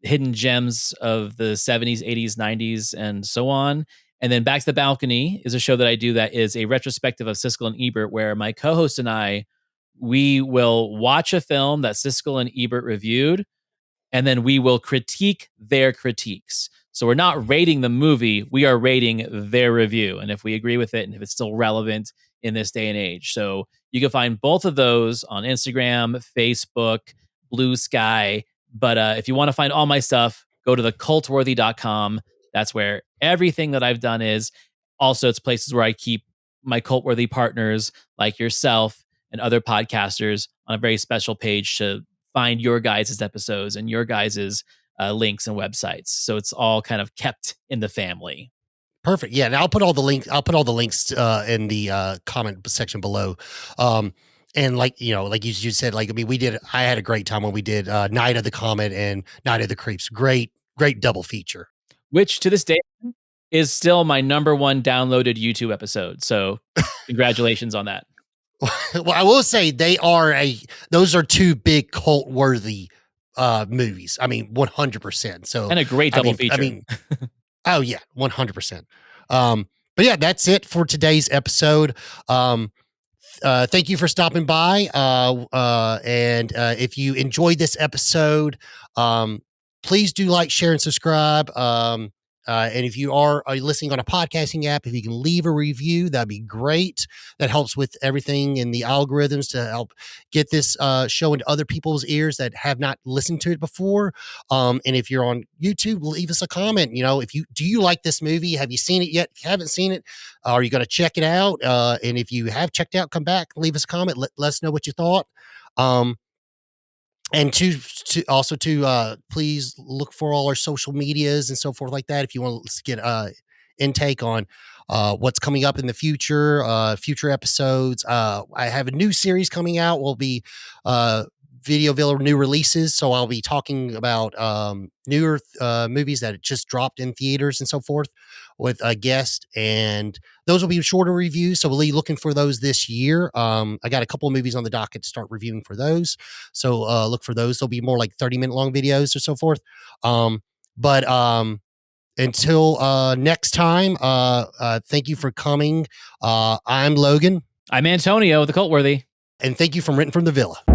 hidden gems of the 70s, 80s, 90s, and so on. And then Back to the Balcony is a show that I do that is a retrospective of Siskel and Ebert, where my co-host and I, we will watch a film that Siskel and Ebert reviewed, and then we will critique their critiques. So we're not rating the movie, we are rating their review, and if we agree with it and if it's still relevant in this day and age. So you can find both of those on Instagram, Facebook, Blue Sky. But if you want to find all my stuff, go to thecultworthy.com. That's where everything that I've done is. Also, it's places where I keep my cult worthy partners like yourself and other podcasters on a very special page to find your guys' episodes and your guys' links and websites. So it's all kind of kept in the family. Perfect. Yeah, and I'll put all the links. I'll put all the links in the comment section below. Um, and like like you said, like I mean, we did. I had a great time when we did Night of the Comet and Night of the Creeps. Great double feature. Which to this day is still my number one downloaded YouTube episode. So congratulations on that. Well, I will say those are two big cult worthy movies. I mean, 100%. So And a great double feature. I mean, oh yeah, 100%. But yeah, that's it for today's episode. Thank you for stopping by. And if you enjoyed this episode, please do like, share, and subscribe. And if you are listening on a podcasting app, if you can leave a review, that'd be great. That helps with everything in the algorithms to help get this show into other people's ears that have not listened to it before. And if you're on YouTube, leave us a comment. If do you like this movie? Have you seen it yet? If you haven't seen it, are you going to check it out? And if you have checked out, come back, leave us a comment. Let us know what you thought. And to please look for all our social medias and so forth like that. If you want to get intake on what's coming up in the future episodes. I have a new series coming out. Will be Videoville new releases. So I'll be talking about newer movies that just dropped in theaters and so forth with a guest, and those will be shorter reviews. So we'll be looking for those this year. I got a couple of movies on the docket to start reviewing for those. So look for those. They'll be more like 30-minute long videos or so forth. But until next time, thank you for coming. I'm Logan. I'm Antonio, the Cultworthy. And thank you from Written from the Villa.